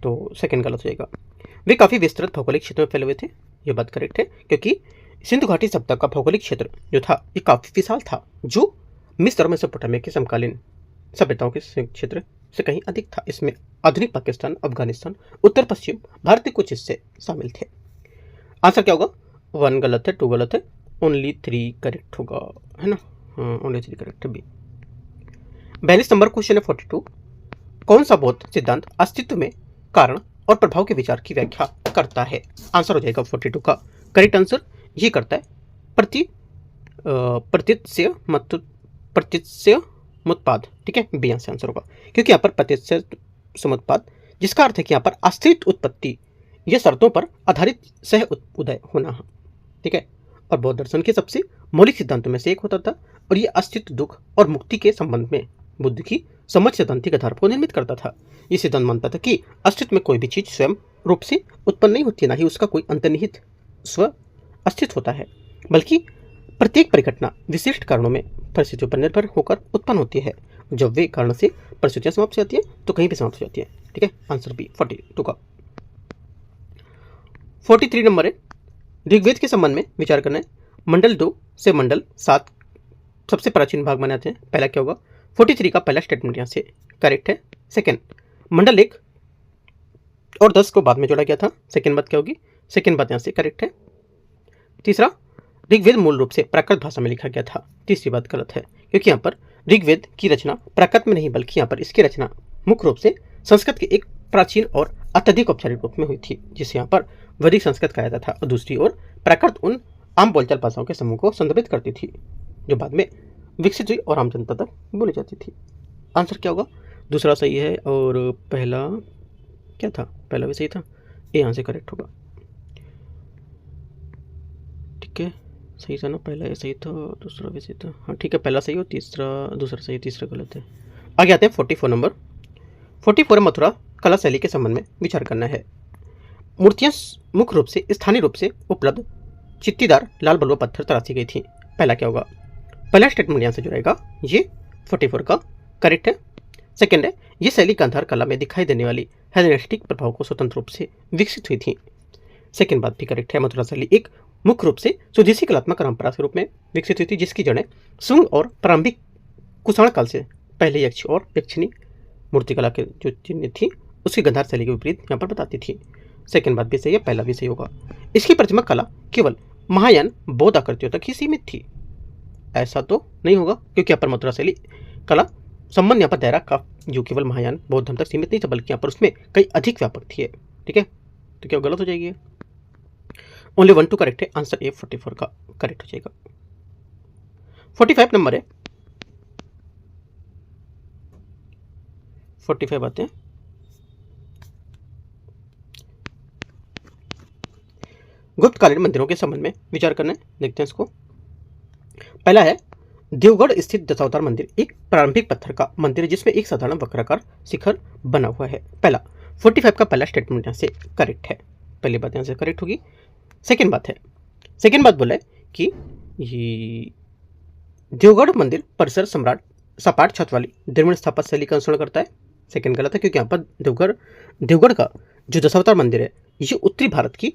तो सेकंड गलत हो जाएगा। वे काफ़ी विस्तृत भौगोलिक क्षेत्र में फैले हुए थे, ये बात करेक्ट है, क्योंकि सिंधु घाटी सभ्यता का भौगोलिक क्षेत्र जो था ये काफ़ी विशाल था, जो मिस्र और मेसोपोटामिया के समकालीन सभ्यताओं के क्षेत्र से कहीं अधिक था। इसमें आधुनिक पाकिस्तान, अफगानिस्तान, उत्तर पश्चिम भारत के कुछ हिस्से शामिल थे। आंसर क्या होगा? 1 गलत है, 2 गलत है, ओनली 3 करेक्ट होगा, है ना? हाँ, ओनली 3 करेक्ट है, बी। 42 नंबर क्वेश्चन है 42, कौन सा बौद्ध सिद्धांत अस्तित्व में कारण और प्रभाव के विचार की व्याख्या करता है? आंसर हो जाएगा 42 का करेक्ट आंसर ये करता है प्रतीत्य समुत्पाद। ठीक है, बी से आंसर होगा, क्योंकि यहाँ पर प्रतीत्य समुत्पाद जिसका अर्थ है कि यहाँ पर आश्रित उत्पत्ति या शर्तों पर आधारित सह उदय होना। ठीक है, और बौद्ध दर्शन के सबसे मौलिक सिद्धांतों में से एक होता था और ये अस्तित्व, दुख और मुक्ति के संबंध में बुद्ध की समझ सिद्धांतिक आधार को निर्मित करता था। ये सिद्धांत मानता था कि अस्तित्व में कोई भी चीज स्वयं रूप से उत्पन्न नहीं होती, ना ही उसका कोई अंतर्निहित स्व अस्तित्व होता है, बल्कि प्रत्येक परिघटना विशिष्ट कारणों में परिस्थितियों पर निर्भर होकर उत्पन्न होती है। जब वे कारण से परिस्थितियां समाप्त हो जाती है तो कहीं भी समाप्त हो जाती है। ठीक है, आंसर बी 42 का। 43 नंबर है, ऋग्वेद के संबंध में विचार करना है। मंडल 2 से मंडल 7 सबसे प्राचीन भाग माने जाते हैं। पहला क्या होगा? 43 का पहला स्टेटमेंट यहाँ से करेक्ट है। सेकंड, मंडल 1 और 10 को बाद में जोड़ा गया था। सेकंड बात क्या होगी? सेकंड बात यहाँ से करेक्ट है। तीसरा, ऋग्वेद मूल रूप से प्राकृत भाषा में लिखा गया था। तीसरी बात गलत है, क्योंकि यहाँ पर ऋग्वेद की रचना प्राकृत में नहीं बल्कि यहाँ पर इसकी रचना मुख्य रूप से संस्कृत के एक प्राचीन और अत्यधिक औपचारिक रूप में हुई थी, जिसे यहाँ पर वैदिक संस्कृत कहा जाता था। और दूसरी ओर प्राकृत उन आम बोलचाल भाषाओं के समूह को संदर्भित करती थी जो बाद में विकसित हुई और आम जनता तक बोली जाती थी। आंसर क्या होगा? दूसरा सही है और पहला क्या था? पहला भी सही था, ए यहाँ से करेक्ट होगा। ठीक है, सही था ना? पहला ये सही था, दूसरा भी सही था। हाँ ठीक है, पहला सही और तीसरा दूसरा सही, तीसरा गलत है। आगे आते हैं 44 नंबर। 44 मथुरा कला शैली के संबंध में विचार करना है। मूर्तियां मुख्य रूप से स्थानीय रूप से उपलब्ध चित्तीदार लाल बलुआ पत्थर तराशी गई थी। पहला क्या होगा? पहला स्टेटमेंट यहाँ से जो रहेगा ये 44 का करेक्ट है। सेकेंड है, ये शैली गांधार कला में दिखाई देने वाली हेलेनिस्टिक प्रभाव को स्वतंत्र रूप से विकसित हुई थी। सेकेंड बात भी करेक्ट है। मथुरा शैली एक मुख्य रूप से स्वदेशी कलात्मक परंपरा के रूप में विकसित हुई थी, जिसकी जड़ें सुंग और प्रारंभिक कुषाण काल से पहले यक्ष और यक्षिणी मूर्तिकला के जो चिन्ह थी उसकी गांधार शैली के विपरीत यहाँ पर बताती थी। सेकेंड बात भी सही है, पहला भी सही होगा। इसकी प्रतिमा कला केवल महायान बौद्ध आकृतियों तक ही सीमित थी, ऐसा तो नहीं होगा, क्योंकि यहाँ पर मथुरा शैली कला संबंध यहाँ पर दायरा का जो केवल महायान बौद्ध धर्म तक सीमित नहीं था, बल्कि यहाँ पर उसमें कई अधिक व्यापक थी। ठीक है, तो क्या गलत हो जाएगी? ओनली 1 2 करेक्ट है। आंसर ए 44 का करेक्ट हो जाएगा। 45 नंबर है। 45 आते हैं। गुप्तकालीन मंदिरों के संबंध में विचार करना है, देखते हैं इसको। पहला है, देवगढ़ स्थित दशावतार मंदिर एक प्रारंभिक पत्थर का मंदिर है जिसमें एक साधारण वक्राकार शिखर बना हुआ है। पहला 45 का पहला स्टेटमेंट यहाँ से करेक्ट है, पहली बात यहाँ से करेक्ट होगी। सेकेंड बात है, सेकेंड बात बोला है कि ये देवगढ़ मंदिर परिसर सम्राट सपाट छत वाली द्रविड़ स्थापत्य शैली का अनुसरण करता है। सेकेंड गलत है, क्योंकि यहाँ पर देवगढ़ का जो दशावतार मंदिर है ये उत्तरी भारत की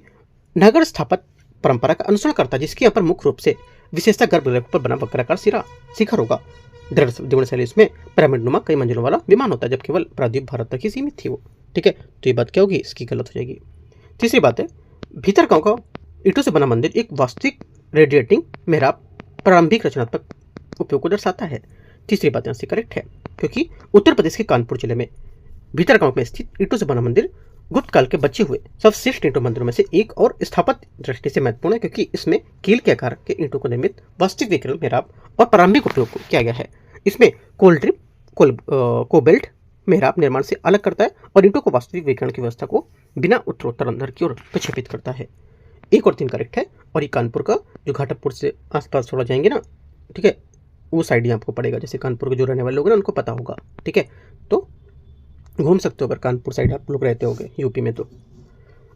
नगर स्थापत्य परंपरा का अनुसरण करता है, जिसकी यहाँ पर मुख्य रूप से विशेषता गर्भगृह पर बना वक्राकार शिखर होगा। द्रविड़ शैली इसमें पिरामिड नुमा कई मंजिलों वाला विमान होता है, जब केवल प्रायद्वीप भारत तक ही सीमित थी वो। ठीक है, तो ये बात क्या होगी? इसकी गलत हो जाएगी। तीसरी बात है, भीतर गांव का ईंटों से बना मंदिर एक वास्तविक रेडिएटिंग मेहराब प्रारंभिक रचनात्मक उपयोग को दर्शाता है। तीसरी बात यहाँ से करेक्ट है, क्योंकि उत्तर प्रदेश के कानपुर जिले में भीतर गांव में स्थित ईंटों से बना मंदिर गुप्त काल के बचे हुए सबश्रेष्ठ ईंटों मंदिरों में से एक और स्थापत्य दृष्टि से महत्वपूर्ण है, क्योंकि इसमें कील के आकार के ईंटों को निर्मित वास्तविक विकिरण मेहराब और प्रारंभिक उपयोग किया गया है। इसमें कोबेल्ट मेहराब निर्माण से अलग करता है और ईंटों को वास्तविक विकिरण की व्यवस्था को बिना उत्तरोत्तर अंदर की ओर प्रक्षेपित करता है। 1 और 3 करेक्ट है, और ये कानपुर का जो घाटमपुर से आसपास थोड़ा जाएंगे ना, ठीक है, वो साइड ही आपको पड़ेगा। जैसे कानपुर के जो रहने वाले लोग हैं ना उनको पता होगा। ठीक है, तो घूम सकते हो अगर कानपुर साइड आप लोग रहते होगे यूपी में। तो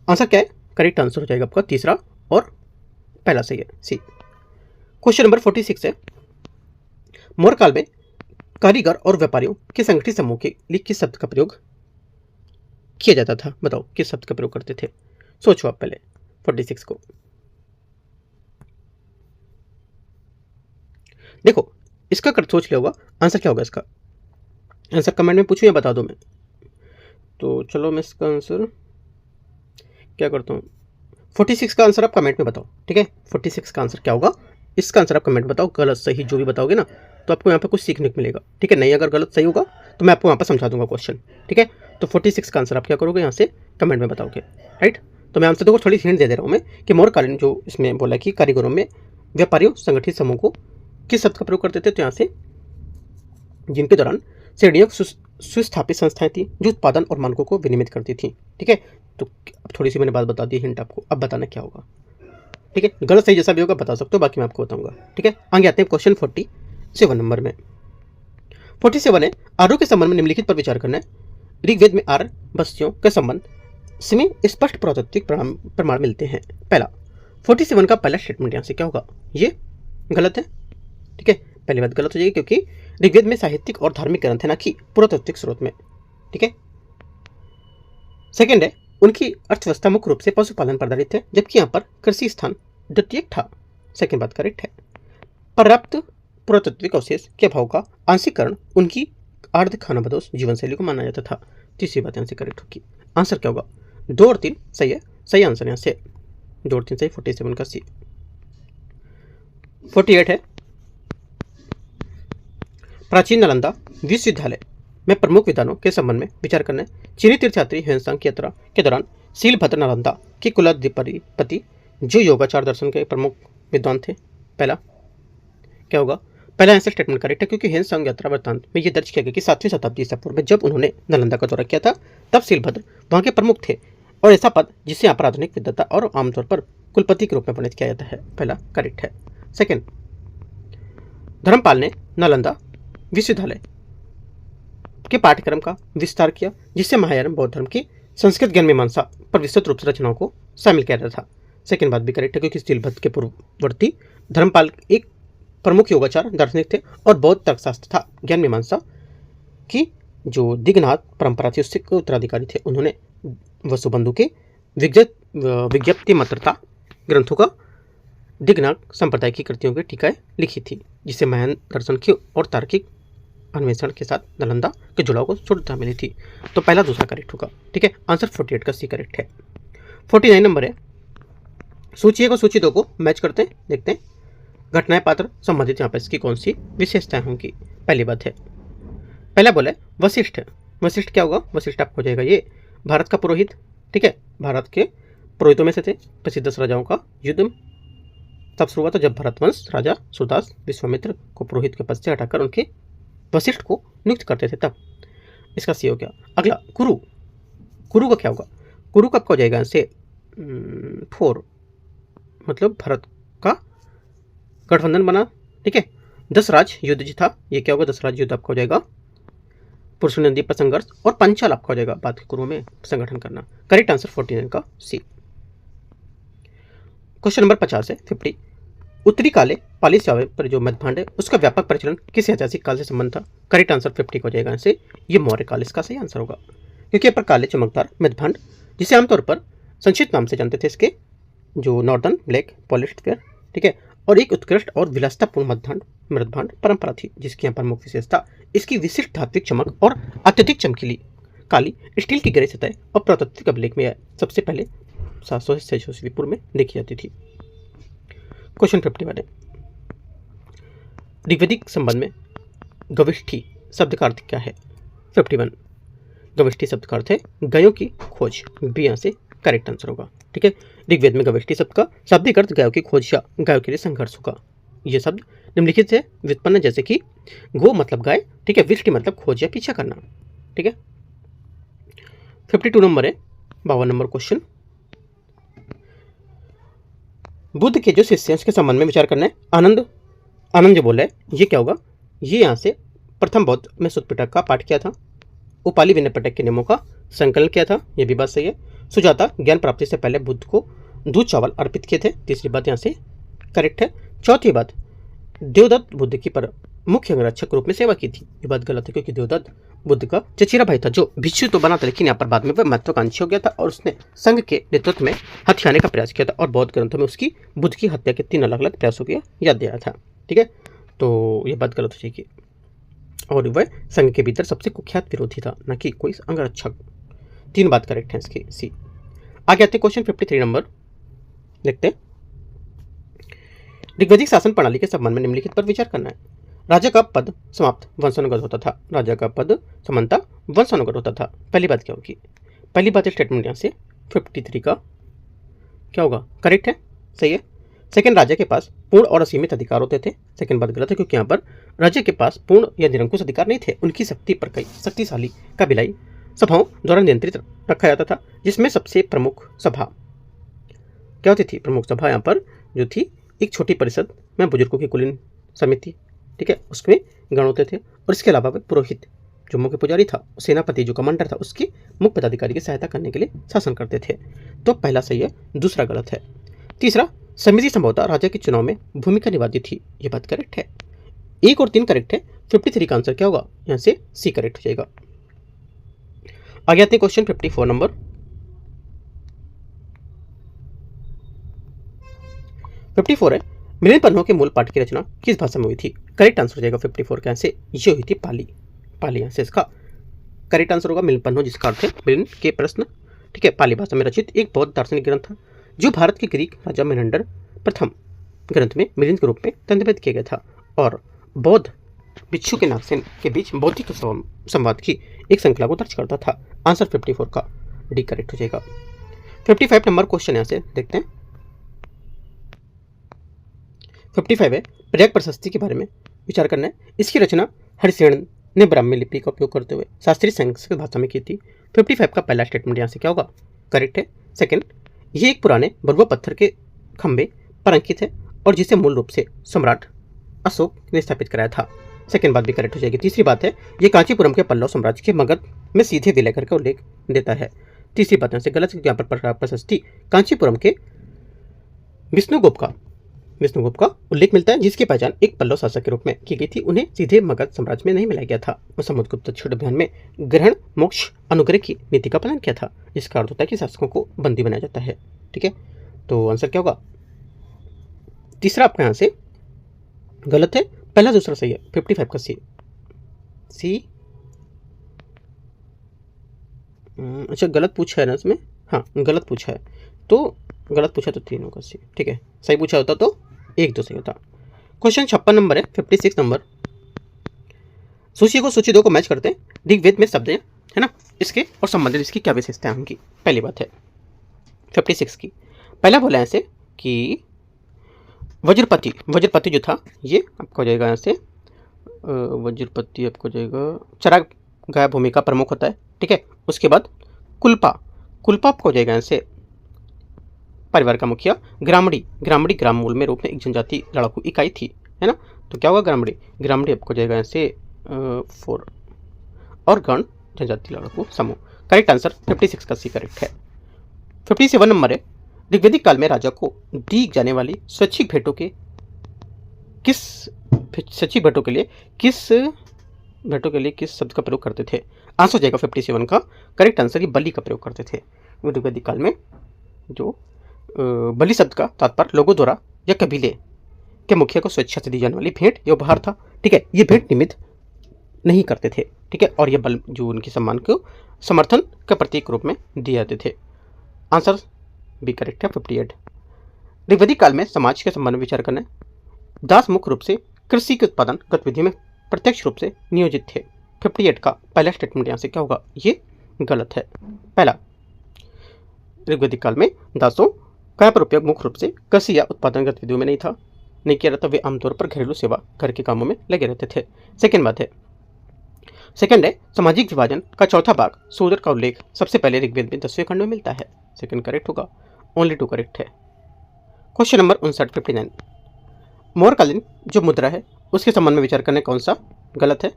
आंसर क्या है? करेक्ट आंसर हो जाएगा आपका तीसरा और पहला सही है, सी। क्वेश्चन नंबर 46 है, मौर्य काल में कारीगर और व्यापारियों के संगठित समूह के लिए किस शब्द का प्रयोग किया जाता था? बताओ किस शब्द का प्रयोग करते थे? सोचो आप पहले 46 को। देखो इसका कर सोच लिया होगा, आंसर क्या होगा इसका? आंसर कमेंट में पूछूं या बता दो मैं? तो चलो मैं इसका आंसर क्या करता हूँ, 46 का आंसर आप कमेंट में बताओ। ठीक है, 46 का आंसर क्या होगा इसका आंसर आप कमेंट बताओ। गलत सही जो भी बताओगे ना तो आपको यहाँ पर कुछ सीखने को मिलेगा। ठीक है, नहीं अगर गलत सही होगा तो मैं आपको यहाँ पर समझा दूंगा क्वेश्चन। ठीक है, तो 46 का आंसर आप क्या करोगे यहाँ से कमेंट में बताओगे। राइट, तो मैं आपसे देखो थोड़ी हिंट दे रहा हूँ मैं कि मौर्यकालीन जो इसमें बोला कि कारीगरों में व्यापारियों संगठित समूह को किस शब्द का प्रयोग करते थे? तो यहाँ से जिनके दौरान श्रेणियों सुस्थापित संस्थाएं थी जो उत्पादन और मानकों को विनियमित करती थी। ठीक है, तो अब थोड़ी सी मैंने बात बता दी हिंट आपको, अब बताना क्या होगा। ठीक है, गलत सही जैसा भी होगा बता सकते हो, बाकी मैं आपको बताऊंगा। ठीक है, आगे आते हैं क्वेश्चन 47 नंबर में। 47 है, आरोह के संबंध में निम्नलिखित पर विचार करना है। ऋग्वेद में आर बस्तियों के संबंध में स्पष्ट पुरातात्विक प्रमाण मिलते हैं। पहला 47 का पहला स्टेटमेंट यहाँ से क्या होगा? ये गलत है। ठीक है, पहली बात गलत हो जाएगी क्योंकि ऋग्वेद में साहित्यिक और धार्मिक ग्रंथ है, ना कि पुरातात्विक स्रोत में। ठीक है, सेकेंड है, उनकी अर्थव्यवस्था मुख्य रूप से पशुपालन पर आधारित है, जबकि यहाँ पर कृषि स्थान द्वितीयक था। सेकेंड बात करेक्ट है। पर्याप्त पुरातात्विक अवशेष के अभाव का आंशिकरण उनकी अर्ध खानाबदोश जीवन शैली को माना जाता था। तीसरी बात यहाँ से करेक्ट होगी। आंसर क्या होगा? 2 और 3 सही है, सही आंसर यहाँ से 2 और 3 सही, 47 का सी। 48 है, प्राचीन नालंदा विश्वविद्यालय में प्रमुख विद्वानों के संबंध में विचार करना है। चीनी तीर्थयात्री ह्वेनसांग की यात्रा के दौरान शीलभद्र नालंदा के कुलाधिपति जो योगाचार दर्शन के प्रमुख विद्वान थे। पहला क्या होगा? पहला आंसर स्टेटमेंट करेक्ट है, क्योंकि हेनसांग यात्रा वृत्तांत में ये दर्ज किया गया कि 7वीं शताब्दी ईसा पूर्व में जब उन्होंने नालंदा का दौरा किया था तब शिलभद्र वहां के प्रमुख थे, और ऐसा पद जिसे यहाँ पर आधुनिक विद्वता और आमतौर पर कुलपति के रूप में वर्णित किया जाता है। पहला करेक्ट है। सेकेंड, धर्मपाल ने नालंदा विश्वविद्यालय के पाठ्यक्रम का विस्तार किया, जिससे महायान बौद्ध धर्म की संस्कृत ज्ञान मीमांसा पर विस्तृत रूप से रचनाओं को शामिल किया जाता था। सेकेंड बात भी करेक्ट है, क्योंकि शिलभद्र के पूर्ववर्ती धर्मपाल एक प्रमुख योगाचार दार्शनिक थे और बौद्ध तर्कशास्त्र तथा ज्ञान मीमांसा की जो दिग्नाथ परंपरा थी उसके उत्तराधिकारी थे। उन्होंने वसुबंधु के विज्ञप्ति मात्रता ग्रंथों का दिग्नाथ संप्रदाय की कृतियों की टीकाएं लिखी थी, जिससे महायान दर्शन की और तार्किक अन्वेषण के साथ नालंदा के जुड़ाव को शुद्धता मिली थी। तो पहला दूसरा करेक्ट होगा। ठीक है, आंसर 48 का सी करेक्ट है। 49 नंबर है, सूची 1 और सूची 2 को मैच करते हैं, देखते हैं घटनाएं पात्र संबंधित यहाँ पर इसकी कौन सी विशेषताएं होंगी। पहली बात है, पहला बोला है वशिष्ठ। वशिष्ठ क्या होगा? वशिष्ठ आपको हो जाएगा ये भारत का पुरोहित। ठीक है, भारत के पुरोहितों में से थे। प्रसिद्ध 10 राजाओं का युद्ध तब शुरू हुआ था जब भरतवंश राजा सूरदास विश्वामित्र को पुरोहित के पद से हटाकर उनके वशिष्ठ को नियुक्त करते थे, तब इसका सी हो गया। अगला कुरु। कुरु का क्या होगा? कुरु कब का हो जाएगा? से 4 मतलब भारत का गठबंधन बना। ठीक है, 10 राज युद्ध जो था ये क्या होगा? 10 राज युद्ध आपका हो जाएगा पुरुष नदी पर संघर्ष, और पंचाल आपका हो जाएगा बाद के कुरु में संगठन करना। करेक्ट आंसर 49 का सी। क्वेश्चन नंबर 50 है 50, उत्तरी काले पाली चावल पर जो मध्यभांड है उसका व्यापक प्रचलन किस ऐतिहासिक काल से संबंध था? करेक्ट आंसर 50 को हो जाएगा से ये मौर्य काल इसका सही आंसर होगा, क्योंकि पर काले चमकदार मध्यभांड जिसे आमतौर पर संक्षिप्त नाम से जानते थे इसके जो नॉर्दर्न ब्लैक पॉलिश्ड फेयर। ठीक है, और एक उत्कृष्ट और विलासतापूर्ण मृदभांड परंपरा थी, जिसकी यहाँ प्रमुख विशेषता इसकी विशिष्ट धात्विक चमक और अत्यधिक चमकीली काली स्टील की ग्रे सतह और पुरातात्विक अभिलेख में सबसे पहले 700 से 600 ईस्वी पूर्व में देखी जाती थी। क्वेश्चन 51 है, ऋग्वेदिक संबंध में गविष्ठी शब्द का अर्थ क्या है? 51, गविष्ठी शब्द का अर्थ है गायों की खोज। बी यहाँ से करेक्ट आंसर होगा। ठीक है, ऋग्वेद में गविष्ठी शब्द का शाब्दिक अर्थ गायों की खोज या गायों के लिए संघर्ष होगा। यह शब्द निम्नलिखित से व्युत्पन्न, जैसे कि गो मतलब गाय, ठीक है, विष्टि मतलब खोज या पीछा करना। ठीक है, 52 नंबर है 52 नंबर क्वेश्चन, बुद्ध के जो शिष्य हैं उसके संबंध में विचार करना है। आनंद जो बोल रहा है ये क्या होगा? ये यहाँ से प्रथम बौद्ध में सुत्त पिटक का पाठ किया था, उपाली विनय पिटक के नियमों का संकलन किया था, ये भी बात सही है। सुजाता ज्ञान प्राप्ति से पहले बुद्ध को दूध चावल अर्पित किए थे, तीसरी बात यहाँ से करेक्ट है। चौथी बात, देवदत्त बुद्ध की पर मुख्य अंगरक्षक के रूप में सेवा की थी, ये बात गलत है, क्योंकि देवदत्त बुद्ध का चचेरा भाई था जो भिक्षु तो बना था, लेकिन यहाँ पर बाद में वह महत्वाकांक्षी हो गया था और उसने संघ के नेतृत्व में हथियाने का प्रयास किया था, और बौद्ध ग्रंथों में उसकी बुद्ध की हत्या के 3 अलग अलग प्रयासों की याद दिया था। ठीक है, तो ये बात गलत हो जाएगी, और वह संघ के भीतर सबसे कुख्यात विरोधी था, न कि कोई अंगरक्षक। 3 बात करेक्ट है इसकी सी। आगे आते हैं क्वेश्चन 53 नंबर, देखते हैं ऋग्वैदिक शासन प्रणाली के संबंध में निम्नलिखित पर विचार करना है। राजा का पद समाप्त वंशानुगत होता था, राजा का पद समानता वंशानुगत होता था। पहली बात क्या होगी? पहली बात स्टेटमेंट यहाँ से 53 का क्या होगा? करेक्ट है, सही है। सेकंड, राजा के पास पूर्ण और असीमित अधिकार होते थे, सेकंड बात गलत है, क्योंकि यहाँ पर राजा के पास पूर्ण या निरंकुश अधिकार नहीं थे, उनकी शक्ति पर कई शक्तिशाली कबीलाई सभाओं द्वारा नियंत्रित रखा जाता था, जिसमें सबसे प्रमुख सभा क्या होती थी? प्रमुख सभा यहाँ पर जो थी एक छोटी परिषद में बुजुर्गों की कुलीन समिति, ठीक है, उसमें गण होते थे, और इसके अलावा पुरोहित जो मुख्य पुजारी था, सेनापति जो कमांडर था, उसके मुख्य पदाधिकारी की सहायता करने के लिए शासन करते थे। तो पहला सही है, दूसरा गलत है। तीसरा, समिति संभवतः राजा के चुनाव में भूमिका निभाती थी, ये बात करेक्ट है। 1 और 3 करेक्ट है, 53 का आंसर क्या होगा? यहाँ से सी करेक्ट हो जाएगा। आगे आते हैं क्वेश्चन 54 नंबर, 54 है मिलिंद पन्नों के मूल पाठ की रचना किस भाषा में हुई थी? करेक्ट आंसर हो जाएगा 54 का, से ये हुई थी पाली। यहाँ से इसका करेक्ट आंसर होगा मिलिंद पन्नों, जिसका अर्थ है मिलिंद के प्रश्न। ठीक है, पाली भाषा में रचित एक बौद्ध दार्शनिक ग्रंथ था, जो भारत के ग्रीक राजा मेनेंडर प्रथम ग्रंथ में मिलिंद के रूप में दंडबद्ध किया गया था, और बौद्ध भिक्षु के नागसेन के बीच बौद्धिक संवाद की एक श्रृंखला को दर्ज करता था। आंसर 54 का डी करेक्ट हो जाएगा। 55 नंबर क्वेश्चन यहाँ से देखते हैं। 55 है प्रयाग प्रशस्ति के बारे में विचार करना है। इसकी रचना हरिसेन ने ब्राह्मी लिपि का उपयोग करते हुए शास्त्रीय संस्कृत भाषा में की थी। 55 का पहला स्टेटमेंट यहाँ से क्या होगा? करेक्ट है। सेकंड, ये एक पुराने बलुआ पत्थर के खंभे पर अंकित है और जिसे मूल रूप से सम्राट अशोक ने स्थापित कराया था। सेकंड बात भी करेक्ट हो जाएगी। तीसरी बात है, ये कांचीपुरम के पल्लव साम्राज्य के मगध में सीधे विलय करके उल्लेख देता है। तीसरी बात यहाँ से गलत, यहाँ पर प्रशस्ति कांचीपुरम के विष्णुगुप्त का उल्लेख मिलता है, जिसकी पहचान एक पल्लव शासक के रूप में की गई थी। उन्हें सीधे मगध साम्राज्य में नहीं मिलाया गया था और समुद्रगुप्त छुट अभियान में ग्रहण मोक्ष अनुग्रह की नीति का पालन किया था, जिसका अर्थ होता है कि शासकों को बंदी बनाया जाता है। ठीक है, तो आंसर क्या होगा? तीसरा आपका यहाँ से गलत है, पहला दूसरा सही है। 55 का सी। अच्छा गलत पूछा है ना इसमें, हाँ गलत पूछा है, तो गलत पूछा तो 3 होगा सी। ठीक है, सही पूछा होता तो 1 2 सही होता। क्वेश्चन 56 नंबर है, 56 नंबर। सूची को सूची 2 को मैच करते हैं। ऋग्वेद में शब्द है ना, इसके और संबंधित इसकी क्या विशेषता है उनकी। पहली बात है 56 की, पहला बोला ऐसे कि वज्रपति जो था ये आपको हो जाएगा यहाँ से वज्रपति आपको हो जाएगा चरागाह भूमि का प्रमुख होता है। ठीक है, उसके बाद कुल्पा आपको हो जाएगा यहाँ से परिवार का मुखिया। ग्रामड़ी ग्राम मूल में रूप में एक जनजाति लड़ाकू इकाई थी, है ना, तो क्या होगा? ग्रामड़ी आपको हो जाएगा यहाँ से 4 और गण जनजाति लड़ाकू समूह। करेक्ट आंसर 56 का सी करेक्ट है। 57 नंबर है, ऋग्वैदिक काल में राजा को दी जाने वाली स्वैच्छिक भेंटों के लिए किस शब्द का प्रयोग करते थे? आंसर हो जाएगा 57 का करेक्ट आंसर, ये बलि का प्रयोग करते थे। ऋग्वैदिक काल में जो बलि शब्द का तात्पर्य लोगों द्वारा या कबीले के मुखिया को स्वेच्छा से दी जाने वाली भेंट या उपहार था। ठीक है, ये भेंट निमित्त नहीं करते थे। ठीक है, और ये बल जो उनके सम्मान को समर्थन के प्रतीक रूप में दिए जाते थे। आंसर भी करेक्ट है 58। ऋग्वैदिक काल में समाज के संबंध में विचार करना है। दास मुख्य रूप से कृषि के उत्पादन गतिविधि में प्रत्यक्ष रूप से नियोजित थे। 58 का पहला स्टेटमेंट यहाँ से क्या होगा? ये गलत है। पहला, ऋग्वैदिक काल में दासों का उपयोग मुख्य रूप से कृषि या उत्पादन गतिविधियों में नहीं किया जाता। वे आमतौर पर घरेलू सेवा घर के कामों में लगे रहते थे। सेकंड है सामाजिक विभाजन का चौथा भाग शूद्र का उल्लेख सबसे पहले ऋग्वेद में 10वें खंड में मिलता है। सेकंड करेक्ट होगा, ओनली 2 करेक्ट है। क्वेश्चन नंबर 59 मौर्यकालीन जो मुद्रा है उसके संबंध में विचार करने कौन सा गलत है?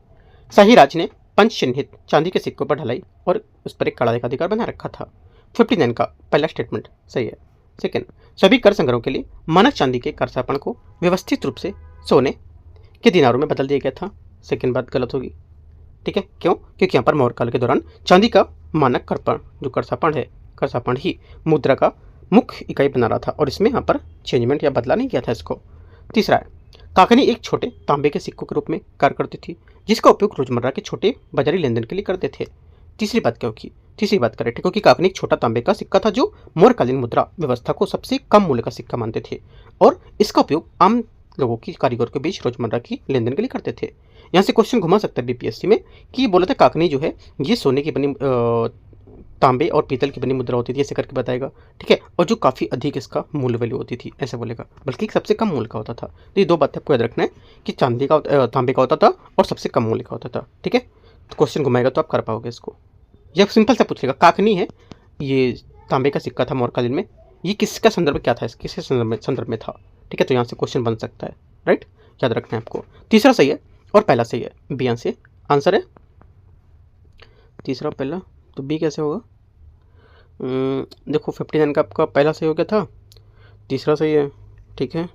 शाही राज ने पंच चिन्हित चांदी के सिक्कों पर ढलाई और उस पर एक कड़ा का अधिकार बना रखा था। 59 का पहला स्टेटमेंट सही है। सेकंड, सभी कर संग्रहों के लिए मानक चांदी के करसापण को व्यवस्थित रूप से सोने के दिनारों में बदल दिया गया था। सेकंड बात गलत होगी। ठीक है, क्यों? क्योंकि यहाँ पर मौर्यकाल के दौरान चांदी का मानक करसापण ही मुद्रा का मुख्य इकाई बना रहा था और इसमें यहाँ पर चेंजमेंट या बदला नहीं किया था इसको। तीसरा है, काकनी एक छोटे तांबे के सिक्कों के रूप में कार्य करती थी जिसका उपयोग रोजमर्रा के छोटे बाजारी लेन देन के लिए करते थे। तीसरी बात करेक्ट है, क्योंकि काकनी एक छोटा तांबे का सिक्का था जो मौर्यकालीन मुद्रा व्यवस्था को सबसे कम मूल्य का सिक्का मानते थे और इसका उपयोग आम लोगों की कारीगर के बीच रोजमर्रा की लेन देन के लिए करते थे। यहाँ से क्वेश्चन घुमा सकता है बीपीएससी में कि बोला था काकनी जो है ये सोने की बनी तांबे और पीतल की बनी मुद्रा होती थी, ऐसे करके बताएगा। ठीक है, और जो काफ़ी अधिक इसका मूल्य वैल्यू होती थी ऐसे बोलेगा, बल्कि सबसे कम मूल्य का होता था। तो ये 2 बातें आपको याद रखना है कि तांबे का होता था और सबसे कम मूल्य का होता था। ठीक है, तो क्वेश्चन घुमाएगा तो आप कर पाओगे इसको। यह सिंपल सा पूछेगा, काकनी है ये तांबे का सिक्का था मौर्यकालीन में, ये किसका संदर्भ क्या था, किसके संदर्भ में था। ठीक है, तो यहाँ से क्वेश्चन बन सकता है। राइट, याद रखना है आपको। तीसरा सही है और पहला सही है, बी यहाँ से आंसर है। तीसरा पहला तो बी कैसे होगा? देखो 59 का आपका पहला सही हो गया था, तीसरा सही है। ठीक है,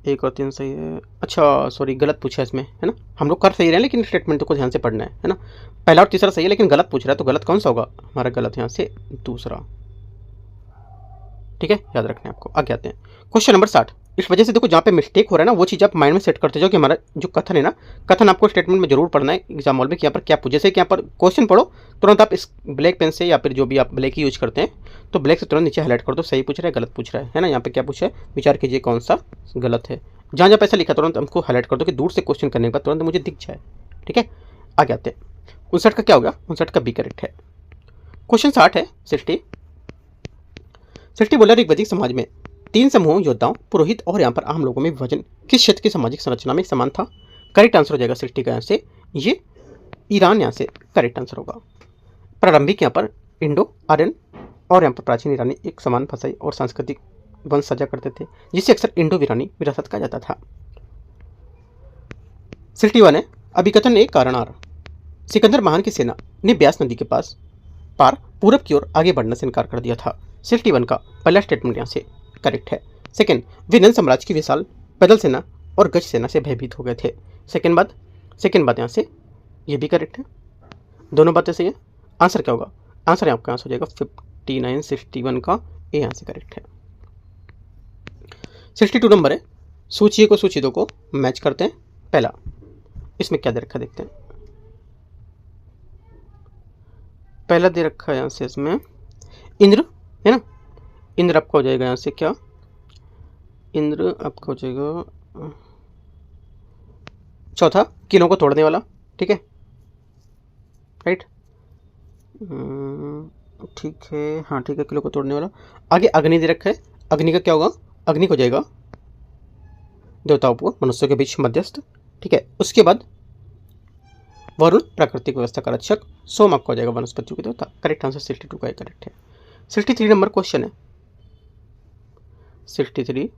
1 और 3 सही है। अच्छा सॉरी, गलत पूछा है इसमें, है ना। हम लोग कर सही रहे हैं लेकिन स्टेटमेंट को ध्यान से पढ़ना है ना। पहला और तीसरा सही है लेकिन गलत पूछ रहा है, तो गलत कौन सा होगा हमारा? गलत यहाँ से दूसरा। ठीक है, याद रखना है आपको। आगे आते हैं क्वेश्चन नंबर 60। इस वजह से देखो जहाँ पे मिस्टेक हो रहा है ना वो चीज़ आप माइंड में सेट करते जाओ कि हमारा जो कथन है ना, कथन आपको स्टेटमेंट में जरूर पढ़ना है एग्जाम हॉल में कि यहाँ पर क्या पूछे। जैसे कि यहाँ पर क्वेश्चन पढ़ो तुरंत आप इस ब्लैक पेन से या फिर जो भी आप ब्लैक ही यूज करते हैं तो ब्लैक से तुरंत नीचे हाईलाइट कर दो, सही पूछ रहा है गलत पूछ रहा है ना। यहाँ पे क्या पूछा है विचार कीजिए कौन सा गलत है। जहाँ जहाँ पैसा लिखा तुरंत हमको हाईलाइट कर दो कि दूर से क्वेश्चन करने के बाद तुरंत मुझे दिख जाए। ठीक है, आगे आते हैं। 59 का क्या होगा? 59 का बी करेक्ट है। क्वेश्चन 60 है 60 बोला ऋग्वैदिक समाज में तीन समूहों योद्धाओं, पुरोहित और यहाँ पर आम लोगों में विभाजन किस क्षेत्र की सामाजिक संरचना में समान था? करेक्ट आंसर हो जाएगा 60 का यहाँ से ये ईरान यहाँ से करेक्ट आंसर होगा। प्रारंभिक यहाँ पर इंडो आर्यन और यहाँ पर प्राचीन ईरानी एक समान भाषाई और सांस्कृतिक वंश साझा करते थे, जिसे अक्सर इंडो ईरानी विरासत कहा जाता था। 61 है अभिकथन एक कारण आर। सिकंदर महान की सेना ने ब्यास नदी के पार पूरब की ओर आगे बढ़ने से इनकार कर दिया था। 61 का पहला स्टेटमेंट यहाँ से करेक्ट है। सेकंड, वे नंद साम्राज्य की विशाल पैदल सेना और गज सेना से भयभीत हो गए थे। सेकंड बात यहाँ से ये भी करेक्ट है, दोनों बातें सही है। आंसर क्या होगा? आंसर आपका आंसर हो जाएगा 59, 61 का ए यहाँ से करेक्ट है। 62 नंबर है सूची को सूची दो को मैच करते हैं। पहला इसमें क्या दे रखा देखते हैं। पहला दे रखा है यहाँ से इसमें इंद्र है ना, इंद्र आपका हो जाएगा यहाँ से क्या, इंद्र आपका हो जाएगा चौथा किलों को तोड़ने वाला, ठीक है राइट, ठीक है हाँ ठीक है किलों को तोड़ने वाला। आगे अग्नि दे रखा है, अग्नि का क्या होगा? अग्नि को जाएगा देवताओं को मनुष्यों के बीच मध्यस्थ, ठीक है। उसके बाद वरुण प्राकृतिक व्यवस्था का रक्षक, सोम आपका हो जाएगा वनस्पतियों के देवता। करेक्ट आंसर 62 का करेक्ट है। 63 नंबर क्वेश्चन है 63,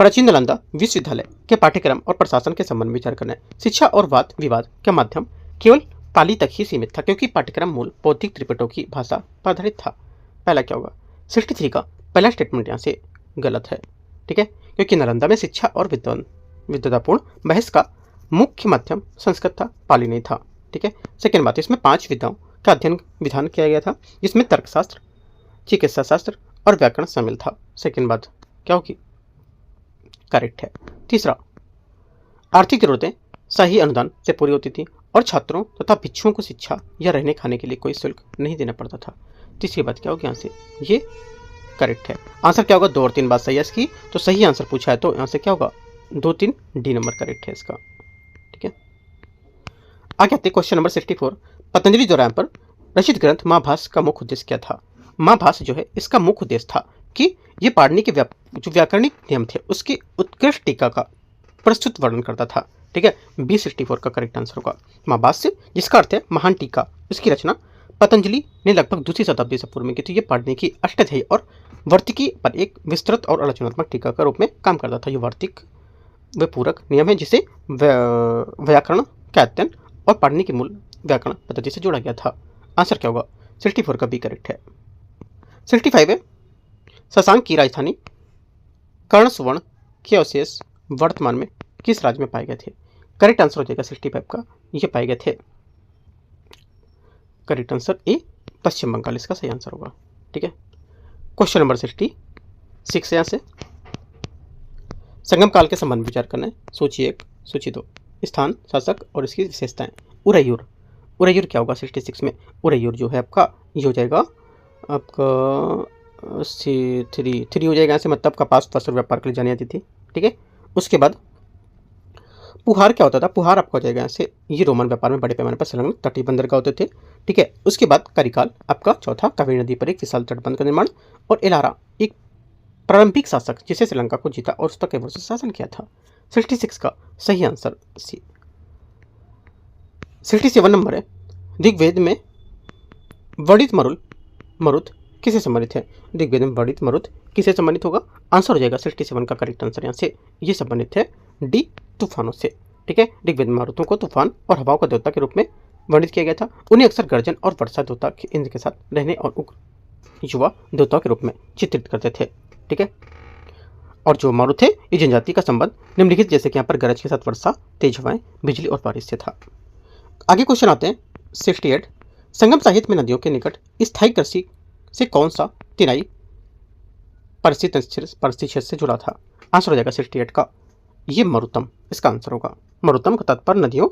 प्राचीन नालंदा विश्वविद्यालय के पाठ्यक्रम और प्रशासन के संबंध में विचार करना है। शिक्षा और वाद विवाद का माध्यम केवल पाली तक ही सीमित था, क्योंकि पाठ्यक्रम मूल बौद्धिक त्रिपिटकों की भाषा पर आधारित था। पहला क्या होगा? 63 का पहला स्टेटमेंट यहाँ से गलत है, ठीक है, क्योंकि नालंदा में शिक्षा और विद्वतापूर्ण बहस का मुख्य माध्यम संस्कृत था, पाली नहीं था, ठीक है। सेकेंड बात, इसमें 5 विधाओं का अध्ययन विधान किया गया था, जिसमें तर्कशास्त्र, चिकित्सा शास्त्र और व्याकरण शामिल था। सेकेंड बात क्या होगी? करेक्ट है। तीसरा, आर्थिक जरूरतें सही अनुदान से पूरी होती थी और छात्रों तथा भिक्षुओं को शिक्षा या रहने खाने के लिए कोई शुल्क नहीं देना पड़ता था। तीसरी बात क्या होगी? यहाँ से ये करेक्ट है। आंसर क्या होगा? 2 और 3 बात सही है इसकी, तो सही आंसर पूछा है तो यहाँ से क्या होगा? 2, 3 डी नंबर करेक्ट है इसका, ठीक है। आगे आते क्वेश्चन नंबर 64, पतंजलि द्वारा पर रचित ग्रंथ महाभाष्य का मुख्य उद्देश्य क्या था? महाभाष्य जो है इसका मुख्य उद्देश्य था कि ये पाणिनि के जो व्याकरणिक नियम थे उसकी उत्कृष्ट टीका का प्रस्तुत वर्णन करता था, ठीक है। बी 64 का करेक्ट आंसर होगा। महाभाष्य जिसका अर्थ है महान टीका, उसकी रचना पतंजलि ने लगभग 2वीं शताब्दी से पूर्व में की थी। ये पाणिनि की अष्टाध्यायी और वर्तिकी पर एक विस्तृत और आलोचनात्मक टीका का रूप में काम करता था। ये वार्तिक व पूरक नियम है जिसे व्याकरण का अध्ययन और पाणिनि की मूल व्याकरण पद्धति से जोड़ा गया था। आंसर क्या होगा? 64 का बी करेक्ट है। 65 है शशांक की राजधानी कर्ण सुवर्ण के अवशेष वर्तमान में किस राज्य में पाए गए थे? करेक्ट आंसर हो जाएगा 65 का, ये पाए गए थे। करेक्ट आंसर ए पश्चिम बंगाल इसका सही आंसर होगा, ठीक है। क्वेश्चन नंबर 66 यहाँ से संगम काल के संबंध में विचार करना है। सूची 1, सूची 2, स्थान, शासक और इसकी विशेषताएं। उरैयूर, उरैयूर क्या होगा? 66 में उरैयूर जो है आपका ये हो जाएगा आपका 3 हो जाएगा यहाँ से, मतलब कपास वस्त्र व्यापार के लिए जानी जाती थी, ठीक है। उसके बाद पुहार क्या होता था? पुहार आपका हो जाएगा यहाँ से ये रोमन व्यापार में बड़े पैमाने पर संलग्न तटीय बंदरगाह होते थे, ठीक है। उसके बाद करिकाल आपका चौथा, कावेरी नदी पर एक विशाल तटबंध का निर्माण, और एलारा एक प्रारंभिक शासक जिसे श्रीलंका को जीता और उस पर कई वर्षों शासन किया था। 66 का सही आंसर सी। 67 नंबर है ऋग्वेद में वर्णित मरुत किसे संबंधित है? ऋग्वेद में वर्णित मरुत किसे संबंधित होगा? आंसर हो जाएगा 67 का करेक्ट आंसर यहाँ से ये संबंधित है डी तूफानों से, ठीक है। ऋग्वेद में मारुतों को तूफान और हवाओं का देवता के रूप में वर्णित किया गया था। उन्हें अक्सर गर्जन और वर्षा देवता इंद्र के साथ रहने और उग्र युवा देवताओं के रूप में चित्रित करते थे, ठीक है। और जो मारुत है ये जनजाति का संबंध निम्नलिखित जैसे कि यहाँ पर गरज के साथ वर्षा, तेज हवाएं, बिजली और बारिश से था। आगे क्वेश्चन आते हैं 68, संगम साहित्य में नदियों के निकट स्थायी कृषि से कौन सा तिनाई परिस्थिति क्षेत्र से जुड़ा था? आंसर हो जाएगा 68 का ये मरुतम इसका आंसर होगा। मरुतम का तात्पर्य नदियों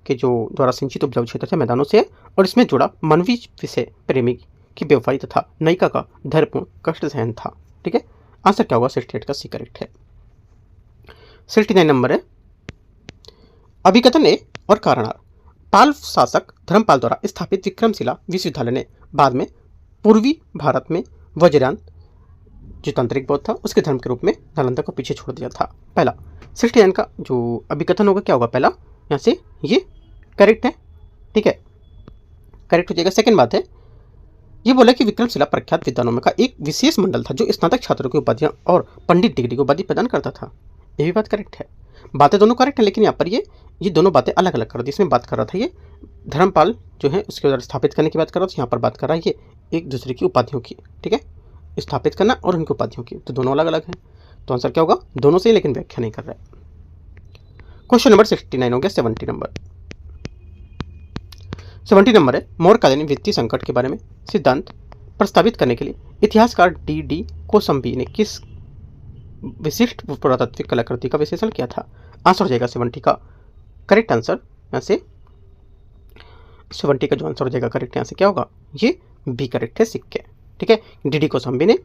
के जो द्वारा सिंचित उपजाऊ क्षेत्र थे मैदानों से, और इसमें जुड़ा मानवीय विषय प्रेमी की बेवफाई तथा नयिका का धैर्यपूर्ण कष्ट सहन था, ठीक है। आंसर क्या होगा? 68 का सी करेक्ट है। 69 नंबर है अभिकथन ए और कारण आर। पाल शासक धर्मपाल द्वारा स्थापित विक्रमशिला विश्वविद्यालय ने बाद में पूर्वी भारत में वज्रयान जो तांत्रिक बौद्ध था उसके धर्म के रूप में नालंदा को पीछे छोड़ दिया था। पहला 69 का जो अभिकथन होगा क्या होगा, पहला यहाँ से ये करेक्ट है, ठीक है, करेक्ट हो जाएगा। सेकंड बात है, ये बोला कि विक्रमशिला प्रख्यात विद्वानों में का एक विशेष मंडल था जो स्नातक छात्रों की उपाधियां और पंडित डिग्री की उपाधि प्रदान करता था। ये भी बात करेक्ट है। बातें दोनों करेक्ट है, लेकिन यहाँ पर ये दोनों बातें अलग अलग कर दी। इसमें बात कर रहा था ये धर्मपाल जो है उसके द्वारा स्थापित करने की बात कर रहा था, यहाँ पर बात कर रहा है ये एक दूसरे की उपाधियों की, ठीक है, स्थापित करना और उनकी उपाधियों की, तो दोनों अलग अलग हैं। तो आंसर क्या होगा, दोनों से, लेकिन व्याख्या नहीं कर रहा है। क्वेश्चन नंबर 69 हो गया। 70 नंबर, 70 नंबर है, मौर्यकालीन वित्तीय संकट के बारे में सिद्धांत प्रस्तावित करने के लिए इतिहासकार डी कोसंबी ने किस विशिष्ट पुरातात्विक कलाकृति का विश्लेषण किया था। आंसर हो जाएगा 70 का करेक्ट आंसर, यहाँ से 70 का जो आंसर हो जाएगा करेक्ट यहाँ से क्या होगा, ये बी करेक्ट है, सिक्के, ठीक है। डी कोसंबी ने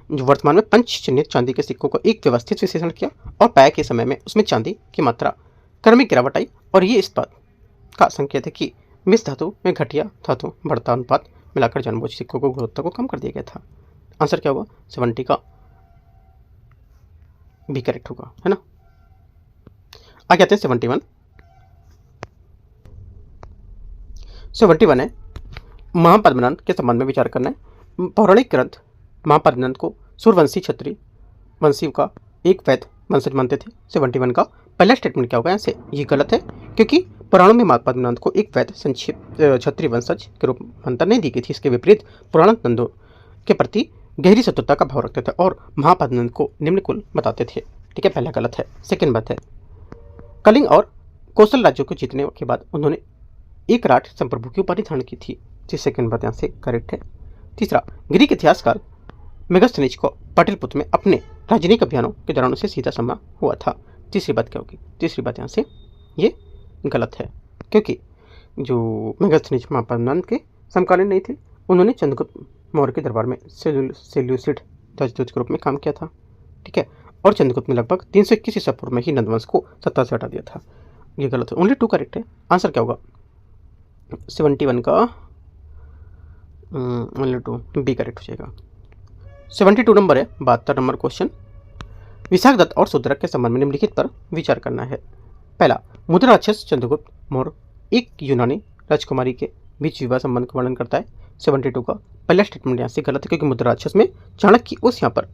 जो वर्तमान में पंच चिन्हित चांदी के सिक्कों को एक व्यवस्थित विश्लेषण किया और पाया के समय में उसमें चांदी की मात्रा क्रमिक गिरावट आई और ये इस बात का संकेत है कि मिश्र धातु में घटिया धातु बढ़ता अनुपात मिलाकर जानबूझ सिक्कों को गुणवत्ता को कम कर दिया गया था। आंसर क्या होगा, 70 का बी करेक्ट होगा, है ना। आगे आते हैं 71 है, महापद्मनाथ के संबंध में विचार करना है। पौराणिक ग्रंथ महापद्मनाथ को सूर्यवंशी क्षत्रिय वंशी का एक वैध वंशज मानते थे। 71 का पहला स्टेटमेंट क्या होगा, यहाँ से ये गलत है, क्योंकि पुराणों में महापद्मनाथ को एक वैध संक्षिप्त क्षत्रिय वंशज के रूप में मान्यता नहीं दी गई थी। इसके विपरीत पुराण नंदों के प्रति गहरी शत्रुता का भाव रखते थे और महापद्मनाथ को निम्न कुल बताते थे, ठीक है, पहला गलत है। सेकेंड बात है, कलिंग और कौशल राज्यों को जीतने के बाद उन्होंने एक राठ संप्रभु की उपाधि धारण की थी। सेकेंड बात यहाँ से करेक्ट है। तीसरा, ग्रीक इतिहासकार मेगास्थनीज को पाटलिपुत्र में अपने राजनीतिक अभियानों के दौरान उसे सीधा सामना हुआ था। तीसरी बात क्या होगी, तीसरी बात यहाँ से ये गलत है, क्योंकि जो मेगास्थनीज महापद्मनाथ के समकालीन नहीं थे, उन्होंने चंद्रगुप्त मौर्य के दरबार में सेल्यूसिड राजदूत के रूप में काम किया था, ठीक है, और चंद्रगुप्त ने लगभग 321 ईसा पूर्व में ही नंदवंश को सत्ता से हटा दिया था। ये गलत है, ओनली 2 करेक्ट है। आंसर क्या होगा, 71 का ओनली 2 बी करेक्ट हो जाएगा। 72 नंबर है, 72 नंबर क्वेश्चन, विशाख दत्त और शूद्रक के संबंध में निम्नलिखित पर विचार करना है। पहला, मुद्रा राक्षस चंद्रगुप्त मौर्य एक यूनानी राजकुमारी के बीच विवाह संबंध का वर्णन करता है। 72 का पहला स्टेटमेंट यहाँ से गलत है, क्योंकि मुद्रा राक्षस में चाणक्य की उस यहाँ पर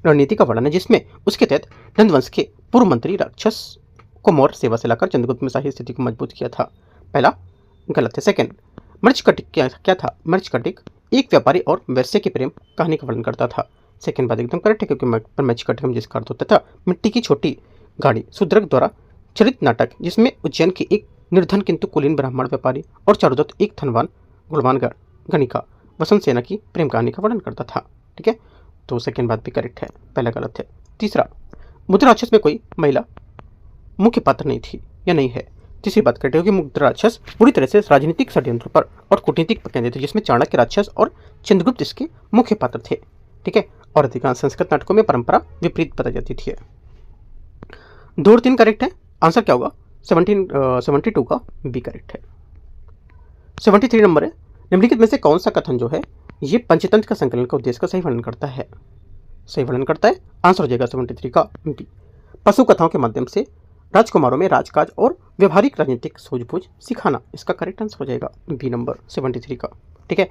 रणनीति का वर्णन है जिसमें उसके तहत नंदवंश के पूर्व मंत्री राक्षस को मौर्य सेवा से लाकर चंद्रगुप्त में शाही स्थिति को मजबूत किया था। पहला गलत है। सेकेंड, मृच्छकटिक क्या था, मृच्छकटिक एक व्यापारी और वैश्य के प्रेम कहानी का वर्णन करता था। सेकेंड बात एकदम करेक्ट है, क्योंकि मृच्छकटिक जिसका अर्थ होता था मिट्टी की छोटी गाड़ी, शूद्रक द्वारा चरित नाटक जिसमें उज्जैन के एक निर्धन किंतु कुलीन ब्राह्मण व्यापारी और चारुदत्त एक धनवान गुणवान गणिका वसंत सेना की प्रेम कहानी का वर्णन करता था, ठीक है। तो सेकेंड बात भी करेक्ट है, पहला गलत है। तीसरा, मुद्रा राक्षस में कोई महिला मुख्य पात्र नहीं थी या नहीं है। तीसरी बात करेक्ट है, क्योंकि मुद्रा राक्षस पूरी तरह से राजनीतिक षड्यंत्र पर और कूटनीतिक पर केंद्रित थे, जिसमें चाणक्य राक्षस और चंद्रगुप्त इसके मुख्य पात्र थे, ठीक है, और अधिकांश संस्कृत नाटकों में परंपरा विपरीत बताई जाती थी। 2 और 3 करेक्ट है। आंसर क्या होगा, 72 का बी करेक्ट है। 73 नंबर है, निम्नलिखित में से कौन सा कथन जो है ये पंचतंत्र का संकलन का उद्देश्य का सही वर्णन करता है, सही वर्णन करता है। आंसर हो जाएगा 73 का बी। पशु कथाओं के माध्यम से राजकुमारों में राजकाज और व्यवहारिक राजनीतिक सूझबूझ सिखाना, इसका करेक्ट आंसर हो जाएगा बी नंबर 73 का, ठीक है।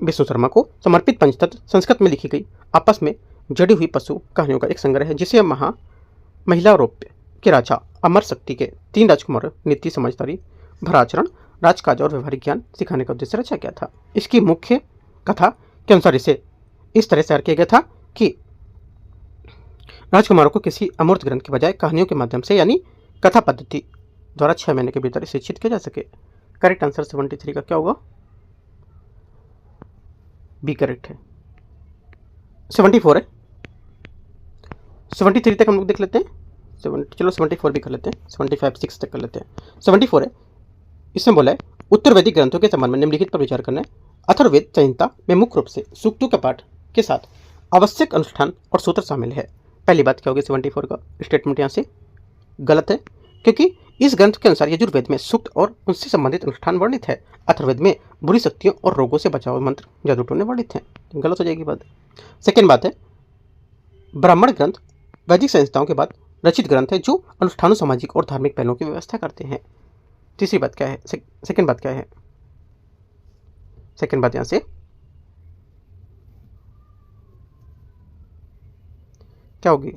विष्णु शर्मा को समर्पित पंचतंत्र संस्कृत में लिखी गई आपस में जड़ी हुई पशु कहानियों का एक संग्रह है, जिसे महिला रौप्य के राजा अमर शक्ति के 3 राजकुमार नीति समझदारी भरा आचरण राजकाज और व्यवहारिक ज्ञान सिखाने का उद्देश्य रचा गया था। इसकी मुख्य कथा के अनुसार इसे इस तरह तैयार किया गया था कि राजकुमारों को किसी अमूर्त ग्रंथ के बजाय कहानियों के माध्यम से यानी कथा पद्धति द्वारा 6 महीने के भीतर शिक्षित किया जा सके। करेक्ट आंसर 73 का क्या होगा, बी करेक्ट है। 74 है, 73 तक हम लोग देख लेते हैं, चलो 74 भी कर लेते हैं, 75 6 तक कर लेते हैं। 74 है, इसमें बोला है उत्तर वैदिक ग्रंथों के संबंध में निम्नलिखित पर विचार करना है। अथर्ववेद संहिता में मुख्य रूप से सूक्तों के पाठ के साथ आवश्यक अनुष्ठान और सूत्र शामिल है। पहली बात क्या होगी, 74 का स्टेटमेंट यहाँ से गलत है, क्योंकि इस ग्रंथ के अनुसार यजुर्वेद में सूक्त और उनसे संबंधित अनुष्ठान वर्णित है। अथर्ववेद में बुरी शक्तियों और रोगों से बचाव मंत्र जादू टोने वर्णित हैं, गलत हो जाएगी बात। सेकेंड बात है, ब्राह्मण ग्रंथ वैदिक संहिताओं के बाद रचित ग्रंथ है जो अनुष्ठानों, सामाजिक और धार्मिक पहलुओं की व्यवस्था करते हैं। तीसरी बात क्या है? सेकंड बात क्या है? सेकंड बात यहां से क्या होगी?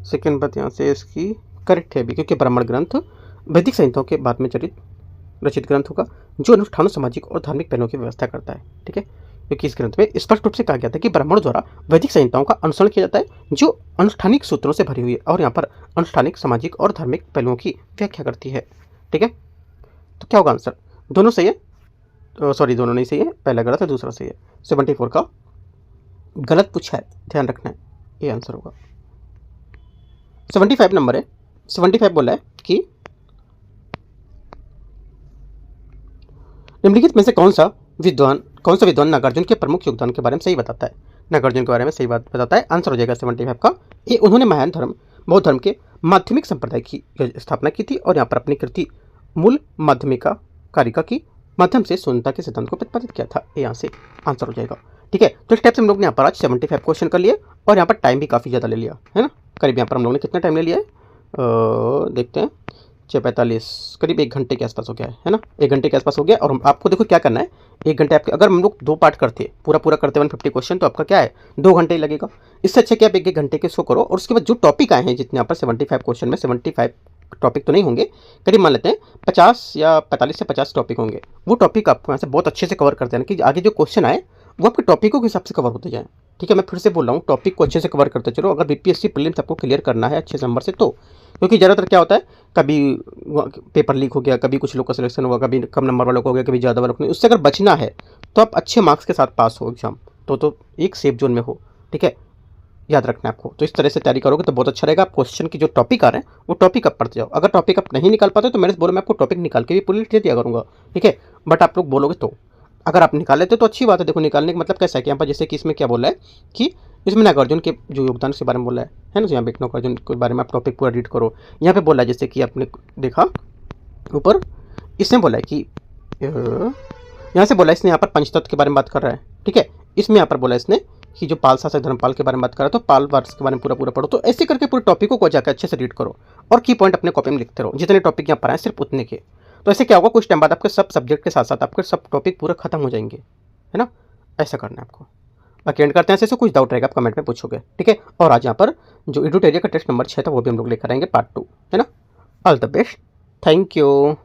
सेकंड बात यहाँ से इसकी करेक्ट है भी, क्योंकि ब्राह्मण ग्रंथ वैदिक संहिताओं के बाद में रचित ग्रंथ होगा जो अनुष्ठानों, सामाजिक और धार्मिक पहलुओं की व्यवस्था करता है। ठीक है, क्योंकि इस ग्रंथ में स्पष्ट रूप से कहा गया था कि ब्राह्मणों द्वारा वैदिक संहिताओं का अनुसरण किया जाता है जो अनुष्ठानिक सूत्रों से भरी हुई है और यहाँ पर अनुष्ठानिक, सामाजिक और धार्मिक पहलुओं की व्याख्या करती है। ठीक है, तो क्या होगा आंसर? दोनों सही है, सॉरी दोनों नहीं सही है, पहला गलत है, दूसरा सही है। 74 का गलत पूछा है, ध्यान रखना है, ये आंसर होगा। 75 नंबर है। 75 बोला है कि निम्नलिखित में से कौन सा विद्वान नागार्जुन के प्रमुख योगदान के बारे में सही बताता है? नागार्जुन के बारे में सही बात बताता है, आंसर हो जाएगा 75 का। ये उन्होंने महायान धर्म, बौद्ध धर्म के माध्यमिक संप्रदाय की स्थापना की थी और यहाँ पर अपनी कृति मूल माध्यमिका कारिका की माध्यम से शून्यता के सिद्धांत को प्रतिपादित किया था। ये यहाँ से आंसर हो जाएगा। ठीक है, तो इस टाइप से हम लोग ने यहाँ पर आज 75 क्वेश्चन कर लिए और यहाँ पर टाइम भी काफ़ी ज़्यादा ले लिया है ना। करीब यहाँ पर हम लोगों ने कितना टाइम ले लिया है, देखते हैं, 6:45, करीब 1 घंटे के आसपास हो गया है ना। 1 घंटे के आसपास हो गया। और आपको देखो क्या करना है, 1 घंटे आपके, अगर हम लोग 2 पार्ट करते पूरा करते 150 क्वेश्चन, तो आपका क्या है 2 घंटे ही लगेगा। इससे अच्छा कि आप 1 घंटे के शो करो और उसके बाद जो टॉपिक आए हैं, जितने यहाँ पर 75 क्वेश्चन में 75 टॉपिक तो नहीं होंगे, करीब मान लेते हैं 50 या 45 से 50 टॉपिक होंगे। वो टॉपिक आपको यहाँ से बहुत अच्छे से कवर करते हैं कि आगे जो क्वेश्चन आए वो आपके टॉपिकों के हिसाब से कवर होते जाएँ। ठीक है, मैं फिर से बोल रहा हूँ, टॉपिक को अच्छे से कवर करते चलो अगर बीपीएससी प्रीलिम्स आपको क्लियर करना है अच्छे नंबर से तो। क्योंकि ज़्यादातर क्या होता है, कभी पेपर लीक हो गया, कभी कुछ लोग का सिलेक्शन हुआ, कभी कम नंबर वालों को हो गया, कभी ज़्यादा वालों को नहीं। उससे अगर बचना है तो आप अच्छे मार्क्स के साथ पास हो एग्जाम, तो एक सेफ जोन में हो। ठीक है, याद रखना है आपको। तो इस तरह से तैयारी करोगे तो बहुत अच्छा रहेगा। आप क्वेश्चन की जो टॉपिक आ रहे हैं वो टॉपिक आप पढ़ते जाओ। अगर टॉपिक आप नहीं निकाल पाते तो मेरे से बोलो, मैं आपको टॉपिक निकाल के भी पूरी दे दिया करूँगा। ठीक है, बट आप लोग बोलोगे तो, अगर आप निकाल लेते तो अच्छी बात है। देखो, निकालने का मतलब कैसा है कि यहाँ पर जैसे कि इसमें क्या बोला है कि इसमें नागार्जुन के जो योगदान के बारे में बोला है ना, तो यहाँ पे नागार्जुन के बारे में आप टॉपिक पूरा रीड करो। यहाँ पे बोला है जैसे कि आपने देखा ऊपर, इसमें बोला है कि यहाँ से बोला है इसने, यहाँ पर पंचतत्व के बारे में बात कर रहा है। ठीक है, इसमें यहाँ पर बोला है इसने कि जो पाल शासक धर्मपाल के बारे में बात कर रहा है, तो पाल वर्ष के बारे में पूरा पढ़ो। तो ऐसे करके पूरे टॉपिकों को जाकर अच्छे से रीड करो और की पॉइंट अपने कॉपी में लिखते रहो। जितने टॉपिक यहाँ पर आए सिर्फ उतने के। तो ऐसे क्या होगा, कुछ टाइम बाद आपके सब सब्जेक्ट के साथ साथ आपके सब टॉपिक पूरा खत्म हो जाएंगे, है ना। ऐसा करना है आपको। बाकी एंड करते हैं, ऐसे कुछ डाउट रहेगा आप कमेंट में पूछोगे। ठीक है, और आज यहाँ पर जो एडुटेरिया का टेस्ट नंबर 6 था वो भी हम लोग लेकर आएंगे पार्ट 2, है ना। All the best, thank you.